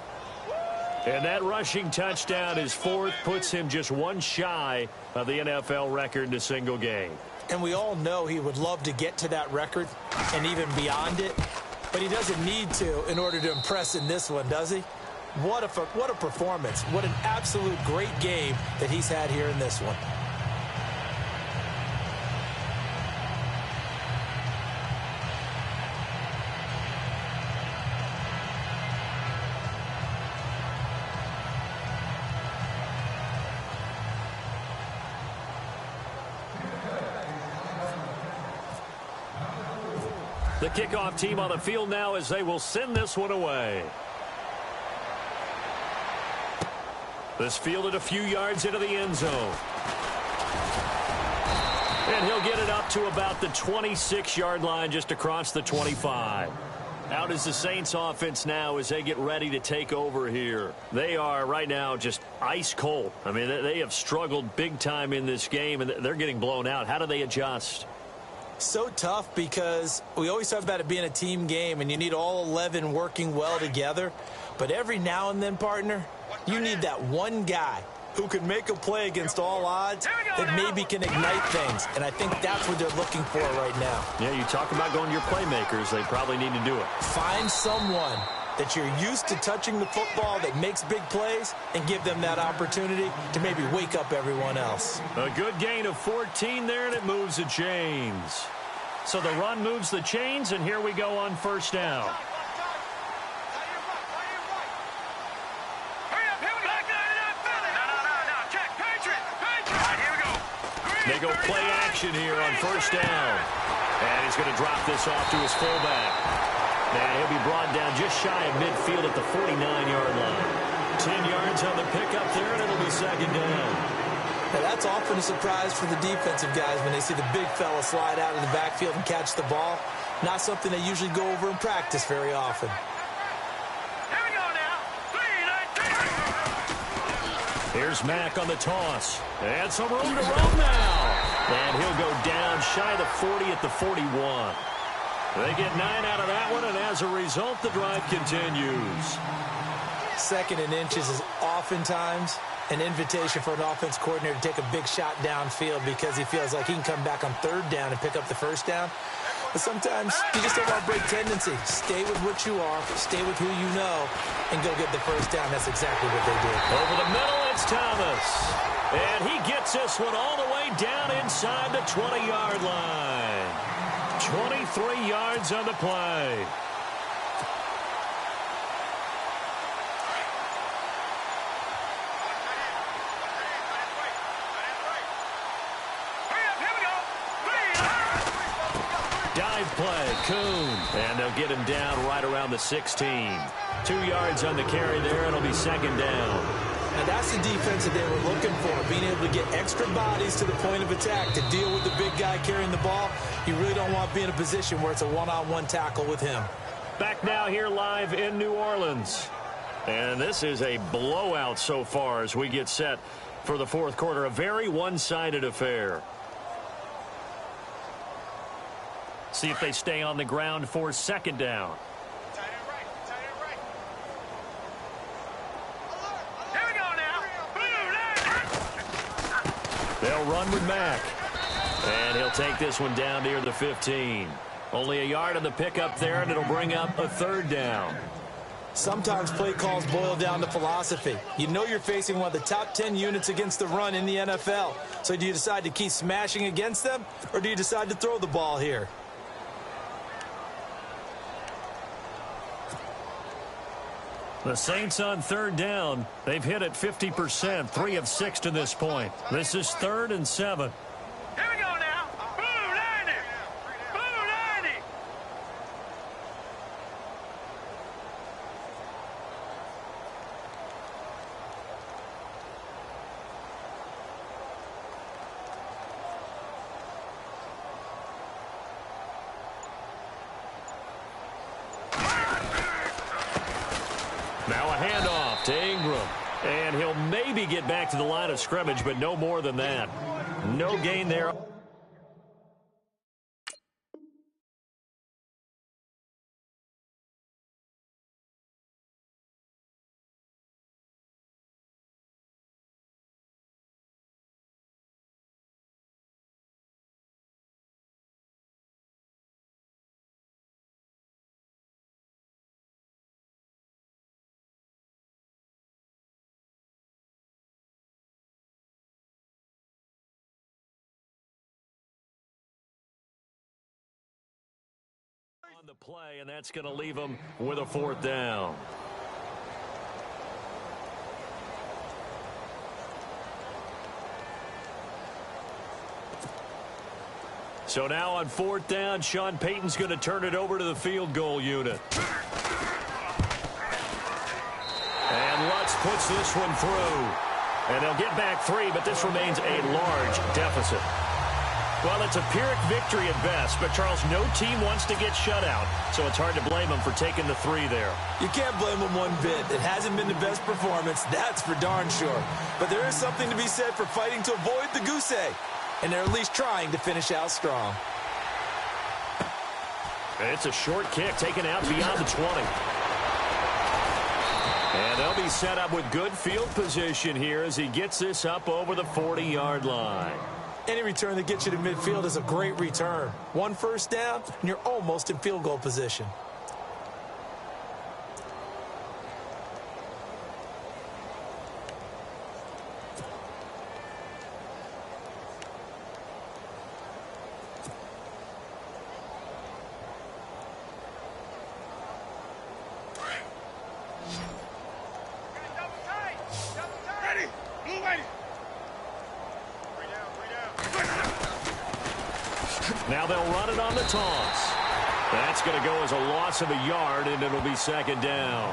And that rushing touchdown, his 4th, puts him just 1 shy of the NFL record in a single game.
And we all know he would love to get to that record and even beyond it. But he doesn't need to in order to impress in this one, does he? What a performance. What an absolute great game that he's had here in this one.
The kickoff team on the field now as they will send this one away. This fielded a few yards into the end zone. And he'll get it up to about the 26-yard line, just across the 25. Out is the Saints offense now as they get ready to take over here. They are right now just ice cold. I mean, they have struggled big time in this game, and they're getting blown out. How do they adjust?
So tough because we always talk about it being a team game, and you need all 11 working well together. But every now and then, partner, you need that one guy who can make a play against all odds that maybe can ignite things. And I think that's what they're looking for right now.
Yeah, you talk about going to your playmakers. They probably need to do it.
Find someone that you're used to touching the football that makes big plays and give them that opportunity to maybe wake up everyone else.
A good gain of 14 there, and it moves the chains. So the run moves the chains, and here we go on first down. They go play action here on first down. And he's going to drop this off to his fullback. And he'll be brought down just shy of midfield at the 49-yard line. 10 yards on the pickup there, and it'll be second down.
Now that's often a surprise for the defensive guys when they see the big fella slide out of the backfield and catch the ball. Not something they usually go over in practice very often.
Here we go now. 3, 19.
Here's Mack on the toss. And some room to run now. And he'll go down shy of the 40 at the 41. They get 9 out of that one, and as a result, the drive continues.
Second and inches is oftentimes an invitation for an offense coordinator to take a big shot downfield because he feels like he can come back on third down and pick up the first down. But sometimes you just don't want to break tendency. Stay with what you are, stay with who you know, and go get the first down. That's exactly what they did.
Over the middle, it's Thomas. And he gets this one all the way down inside the 20-yard line. 23 yards on the play. Dive play, Kuhn. And they'll get him down right around the 16. 2 yards on the carry there, and it'll be second down.
Now that's the defense that they were looking for, being able to get extra bodies to the point of attack to deal with the big guy carrying the ball. You really don't want to be in a position where it's a one-on-one tackle with him.
Back now here live in New Orleans. And this is a blowout so far as we get set for the fourth quarter. A very one-sided affair. See if they stay on the ground for second down. They'll run with Mack. And he'll take this one down near the 15. Only a yard on the pickup there, and it'll bring up a third down.
Sometimes play calls boil down to philosophy. You know you're facing one of the top 10 units against the run in the NFL. So do you decide to keep smashing against them, or do you decide to throw the ball here?
The Saints on third down. They've hit it 50%, 3 of 6 to this point. This is 3rd and 7.
Here we go now. Blue 90. Blue 90.
Now a handoff to Ingram. And he'll maybe get back to the line of scrimmage, but no more than that. No gain there. the play, and that's going to leave them with a 4th down. So now on 4th down, Sean Payton's going to turn it over to the field goal unit. And Lutz puts this one through. And they'll get back 3, but this remains a large deficit. Well, it's a Pyrrhic victory at best, but, Charles, no team wants to get shut out, so it's hard to blame them for taking the 3 there.
You can't blame them one bit. It hasn't been the best performance, that's for darn sure. But there is something to be said for fighting to avoid the goose egg. And they're at least trying to finish out strong.
It's a short kick taken out beyond the 20. And they'll be set up with good field position here as he gets this up over the 40-yard line.
Any return that gets you to midfield is a great return. 1 first down, and you're almost in field goal position.
Now they'll run it on the toss. That's going to go as a loss of a yard, and it'll be 2nd down.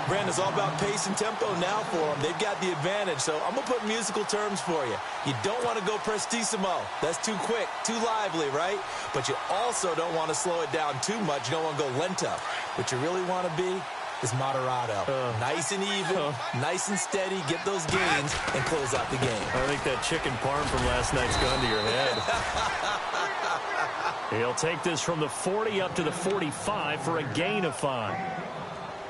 Brandon's all about pace and tempo now for them. They've got the advantage, so I'm going to put musical terms for you. You don't want to go prestissimo. That's too quick, too lively, right? But you also don't want to slow it down too much. You don't want to go lento. What you really want to be is moderato. Nice and even, nice and steady, get those gains, and close out the game.
I think that chicken parm from last night's gone to your head. He'll take this from the 40 up to the 45 for a gain of 5.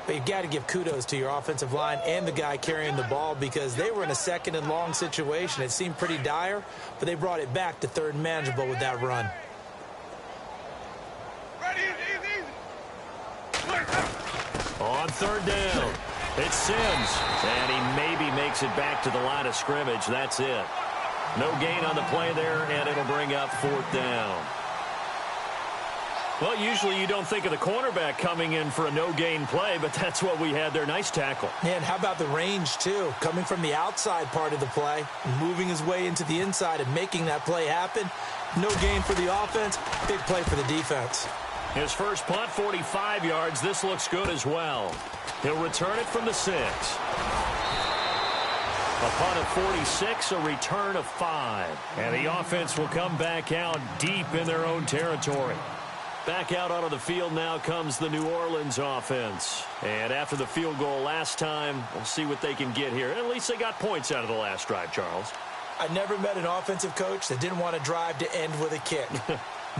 But you've got to give kudos to your offensive line and the guy carrying the ball because they were in a 2nd and long situation. It seemed pretty dire, but they brought it back to 3rd and manageable with that run.
On 3rd down, it's Sims, and he maybe makes it back to the line of scrimmage. That's it. No gain on the play there, and it'll bring up 4th down. Well, usually you don't think of the cornerback coming in for a no-gain play, but that's what we had there. Nice tackle.
And how about the range, too? Coming from the outside part of the play, moving his way into the inside and making that play happen. No gain for the offense, big play for the defense.
His first punt, 45 yards. This looks good as well. He'll return it from the 6. A punt of 46, a return of 5. And the offense will come back out deep in their own territory. Back out onto the field now comes the New Orleans offense. And after the field goal last time, we'll see what they can get here. At least they got points out of the last drive, Charles.
I never met an offensive coach that didn't want to drive to end with a kick.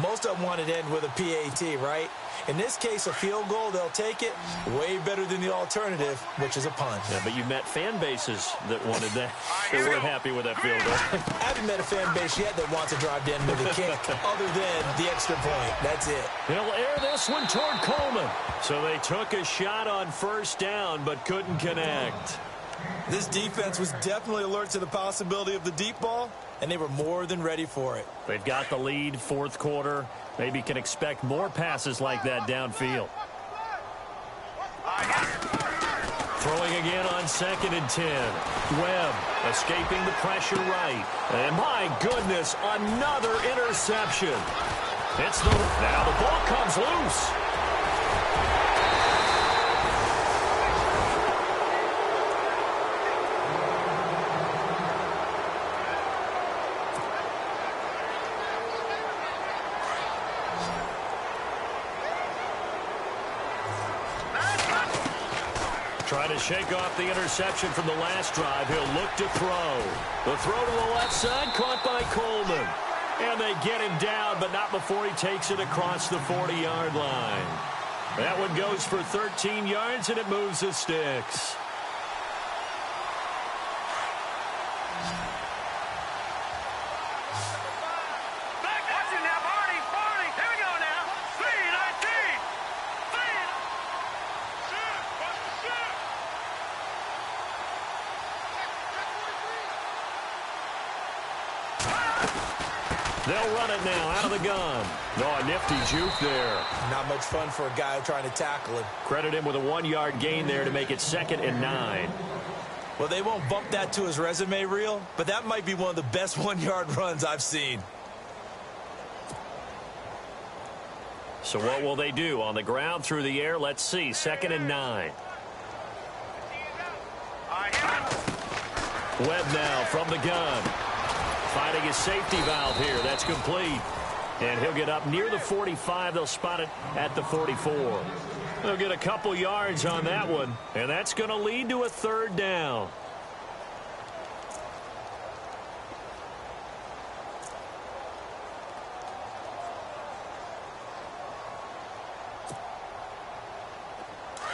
Most of them wanted to end with a PAT, right? In this case, a field goal, they'll take it. Way better than the alternative, which is a punt.
Yeah, but you met fan bases that wanted that. They weren't happy with that field goal.
I haven't met a fan base yet that wants to drive to end with a kick other than the extra point. That's it.
He'll air this one toward Coleman. So they took a shot on 1st down, but couldn't connect.
This defense was definitely alert to the possibility of the deep ball, and they were more than ready for it.
They've got the lead, 4th quarter. Maybe can expect more passes like that downfield. Throwing again on 2nd and 10. Webb escaping the pressure right. And my goodness, another interception. Now the ball comes loose. Trying to shake off the interception from the last drive. He'll look to throw. The throw to the left side, caught by Coleman. And they get him down, but not before he takes it across the 40-yard line. That one goes for 13 yards, and it moves the sticks. They'll run it now out of the gun. Oh, a nifty juke there.
Not much fun for a guy trying to tackle him.
Credit him with a 1-yard gain there to make it 2nd and 9.
Well, they won't bump that to his resume reel, but that might be one of the best 1-yard runs I've seen.
So what will they do? On the ground, through the air, let's see. 2nd and 9. Webb now from the gun. Finding his safety valve here. That's complete. And he'll get up near the 45. They'll spot it at the 44. They'll get a couple yards on that one. And that's going to lead to a 3rd down.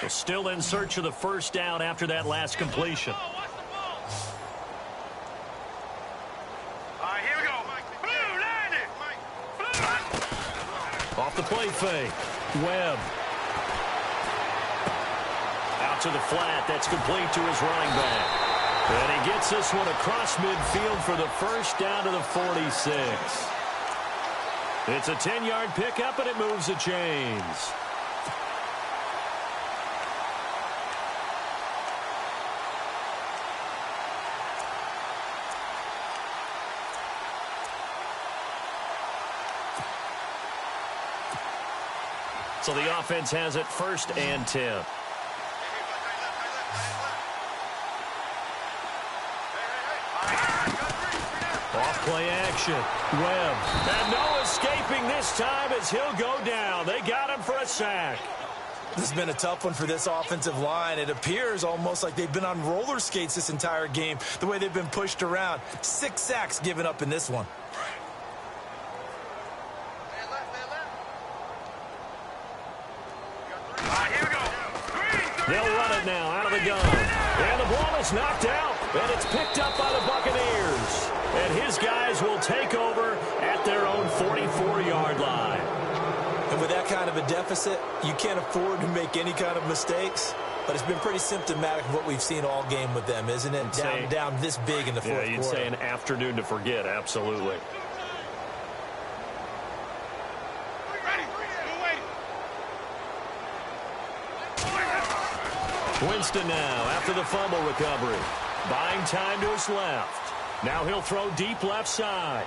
They're still in search of the 1st down after that last completion. Off the play fake. Webb. Out to the flat. That's complete to his running back. And he gets this one across midfield for the 1st down to the 46. It's a 10-yard pickup, and it moves the chains. So the offense has it 1st and 10. Off play action. Webb. And no escaping this time as he'll go down. They got him for a sack.
This has been a tough one for this offensive line. It appears almost like they've been on roller skates this entire game, the way they've been pushed around. 6 sacks given up in this one.
They'll run it now out of the gun. And the ball is knocked out. And it's picked up by the Buccaneers. And his guys will take over at their own 44-yard line.
And with that kind of a deficit, you can't afford to make any kind of mistakes. But it's been pretty symptomatic of what we've seen all game with them, isn't it? Down this big in the fourth quarter.
Yeah, you'd say an afternoon to forget, absolutely. Winston now after the fumble recovery. Buying time to his left. Now he'll throw deep left side.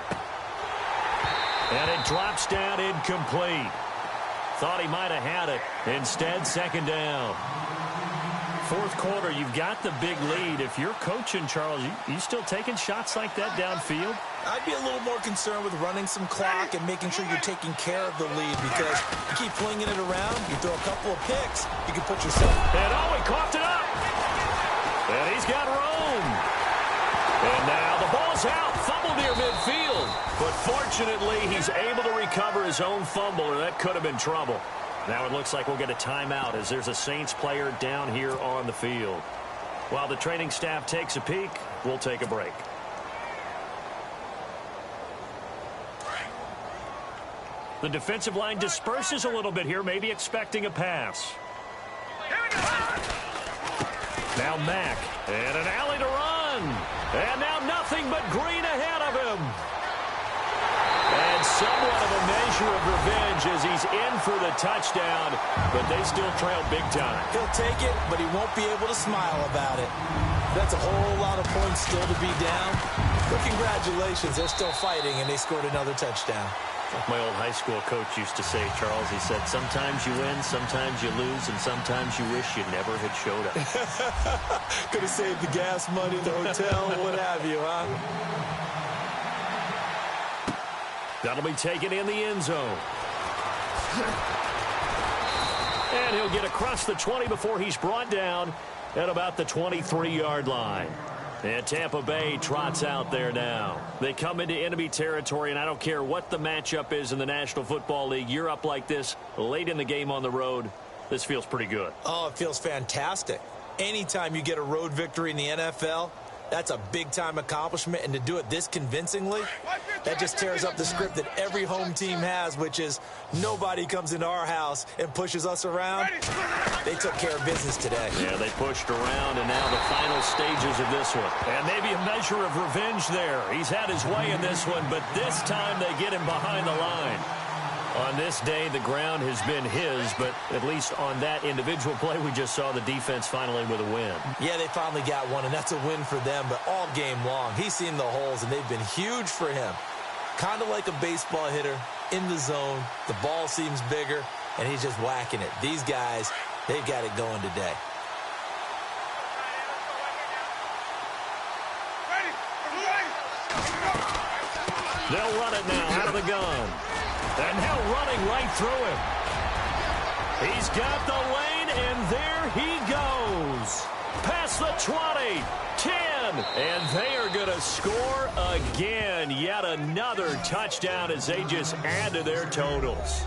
And it drops down incomplete. Thought he might have had it. Instead, 2nd down. Fourth quarter, you've got the big lead. If you're coaching, Charles, you still taking shots like that downfield?
I'd be a little more concerned with running some clock and making sure you're taking care of the lead, because you keep flinging it around, you throw a couple of picks, you can put yourself...
And oh, he coughed it up! And he's got room. And now the ball's out. Fumble near midfield. But fortunately, he's able to recover his own fumble, or that could have been trouble. Now it looks like we'll get a timeout as there's a Saints player down here on the field. While the training staff takes a peek, we'll take a break. The defensive line disperses a little bit here, maybe expecting a pass. Now Mack, and an alley to run. And now nothing but green ahead of him. And somewhat of a measure of revenge as he's in for the touchdown, but they still trail big time.
He'll take it, but he won't be able to smile about it. That's a whole lot of points still to be down. But congratulations, they're still fighting, and they scored another touchdown.
Like my old high school coach used to say, Charles, he said, sometimes you win, sometimes you lose, and sometimes you wish you never had showed up.
Could have saved the gas money, the hotel, what have you, huh?
That'll be taken in the end zone. And he'll get across the 20 before he's brought down at about the 23-yard line. And Tampa Bay trots out there now. They come into enemy territory, and I don't care what the matchup is in the National Football League. You're up like this late in the game on the road. This feels pretty good.
Oh, it feels fantastic. Anytime you get a road victory in the NFL, That's a big-time accomplishment, and to do it this convincingly, that just tears up the script that every home team has, which is nobody comes into our house and pushes us around. They took care of business today.
Yeah, they pushed around, and now the final stages of this one. And maybe a measure of revenge there. He's had his way in this one, but this time they get him behind the line. On this day, the ground has been his, but at least on that individual play, we just saw the defense finally with a win.
Yeah, they finally got one, and that's a win for them, but all game long, he's seen the holes, and they've been huge for him. Kind of like a baseball hitter in the zone. The ball seems bigger, and he's just whacking it. These guys, they've got it going today.
They'll run it now out of the gun. And now running right through him. He's got the lane, and there he goes. Past the 20, 10, and they are going to score again. Yet another touchdown as they just add to their totals.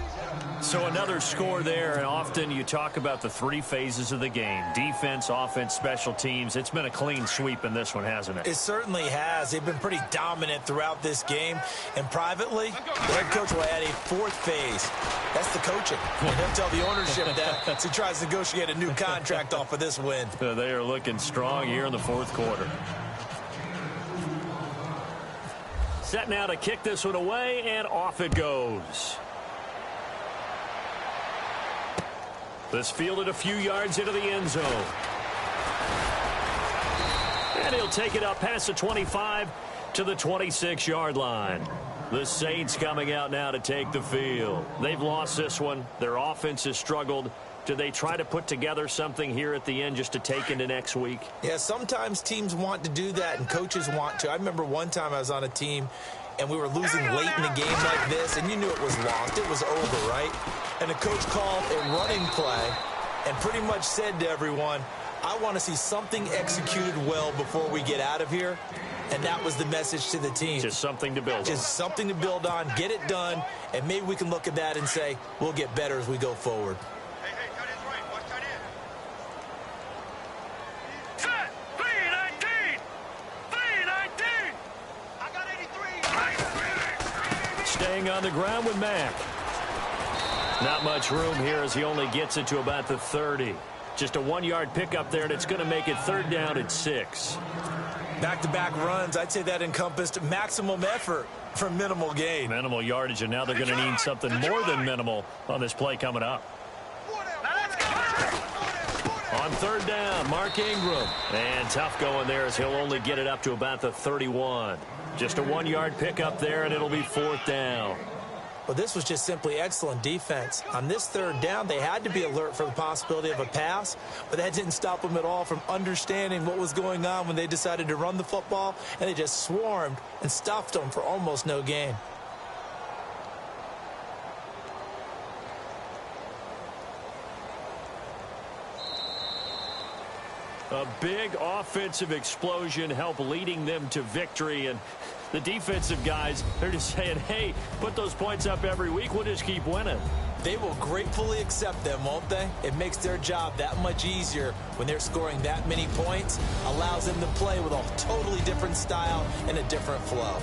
So another score there, and often you talk about the three phases of the game. Defense, offense, special teams. It's been a clean sweep in this one, hasn't it?
It certainly has. They've been pretty dominant throughout this game. And privately, the head coach will add a fourth phase. That's the coaching. And he'll tell the ownership that as he tries to negotiate a new contract off of this win.
They are looking strong here in the fourth quarter. Set now to kick this one away, and off it goes. This fielded a few yards into the end zone. And he'll take it up past the 25 to the 26-yard line. The Saints coming out now to take the field. They've lost this one. Their offense has struggled. Do they try to put together something here at the end just to take into next week?
Yeah, sometimes teams want to do that and coaches want to. I remember one time I was on a team and we were losing late in the game like this, and you knew it was lost. It was over, right? And the coach called a running play and pretty much said to everyone, I want to see something executed well before we get out of here. And that was the message to the team.
Just something to build on.
Just something to build on, get it done, and maybe we can look at that and say, we'll get better as we go forward.
Hey, tight end's right. Watch tight end. Set! 319! 319! I got 83.
Staying on the ground with Mack. Not much room here as he only gets it to about the 30. Just a 1-yard pickup there, and it's going to make it third down at 6.
Back-to-back runs, I'd say that encompassed maximum effort for minimal gain.
Minimal yardage, and now they're going to need something more than minimal on this play coming up. On third down, Mark Ingram. And tough going there as he'll only get it up to about the 31. Just a 1-yard pickup there, and it'll be fourth down.
Well, this was just simply excellent defense. On this third down, they had to be alert for the possibility of a pass, but that didn't stop them at all from understanding what was going on when they decided to run the football, and they just swarmed and stuffed them for almost no gain.
A big offensive explosion helped leading them to victory, and the defensive guys, they're just saying, hey, put those points up every week, we'll just keep winning.
They will gratefully accept them, won't they? It makes their job that much easier when they're scoring that many points, allows them to play with a totally different style and a different flow.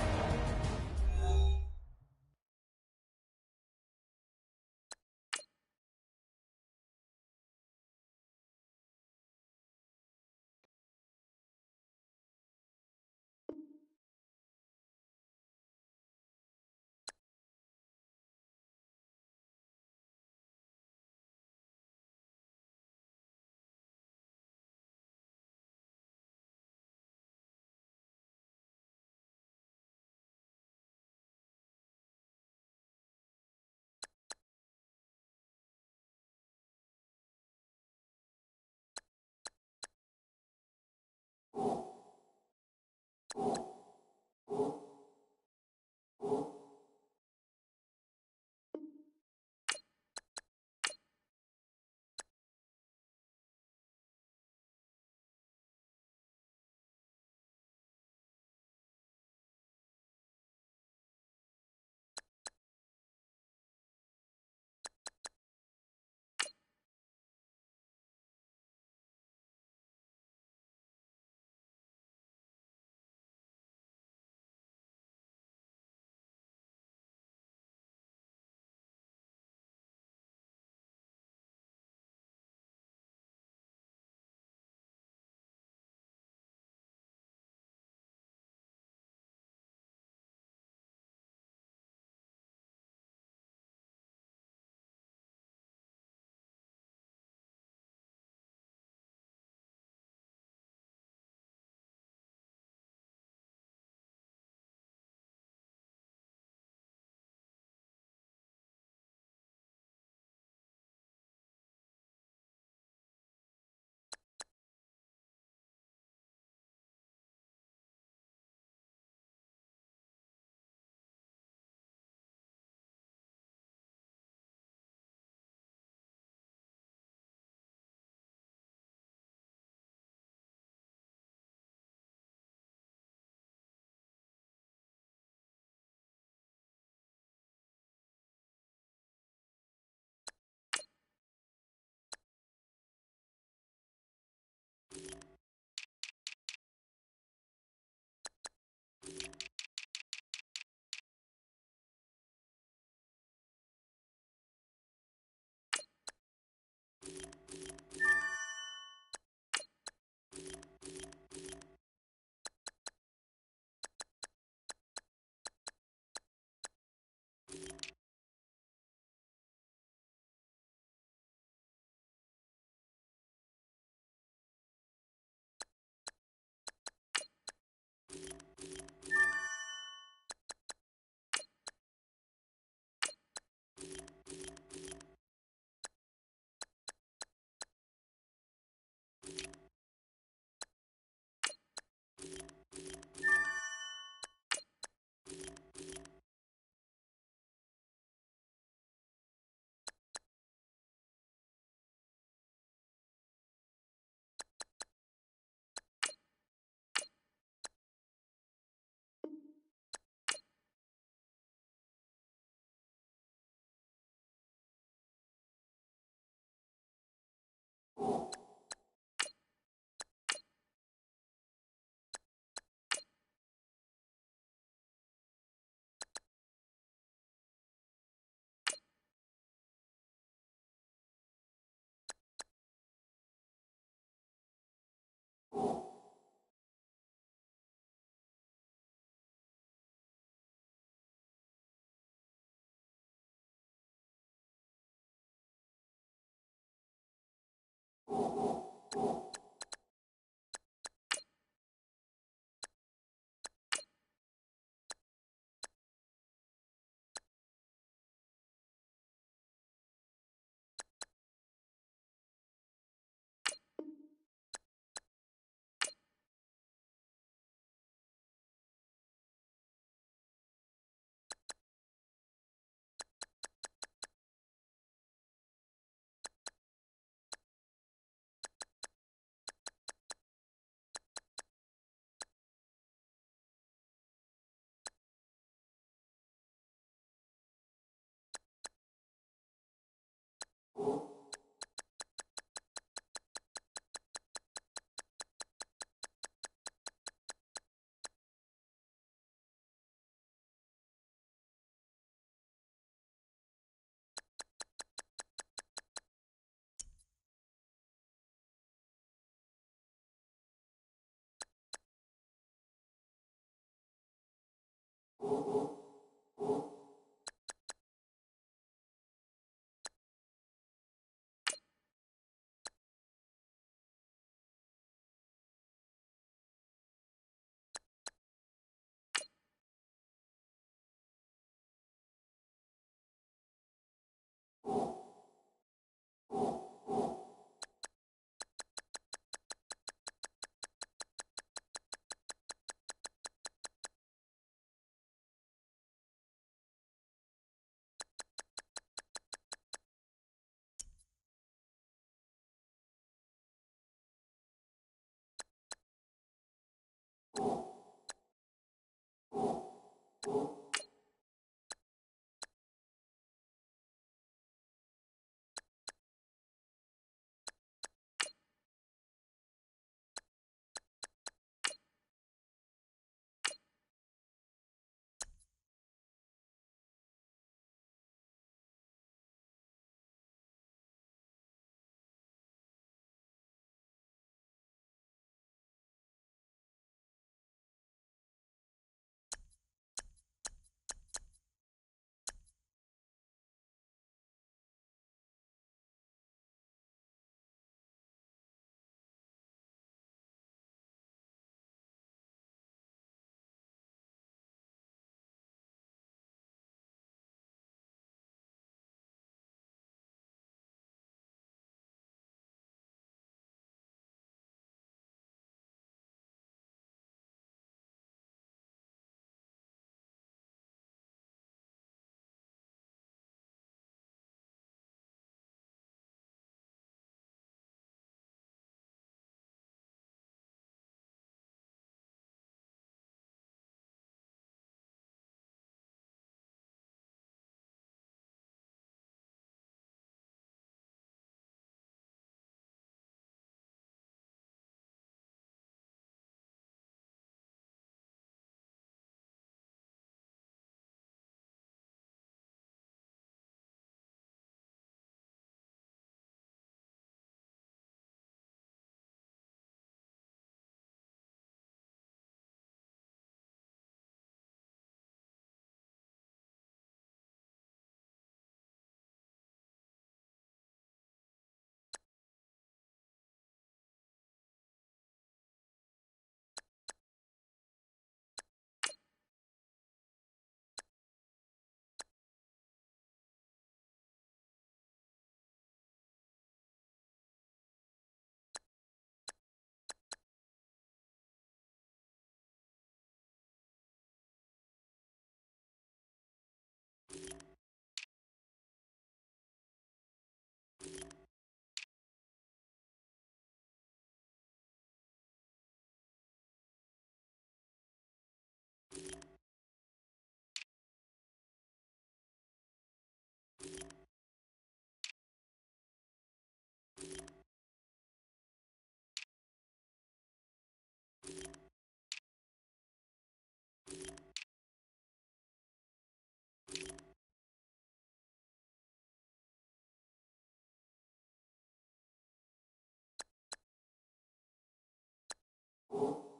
you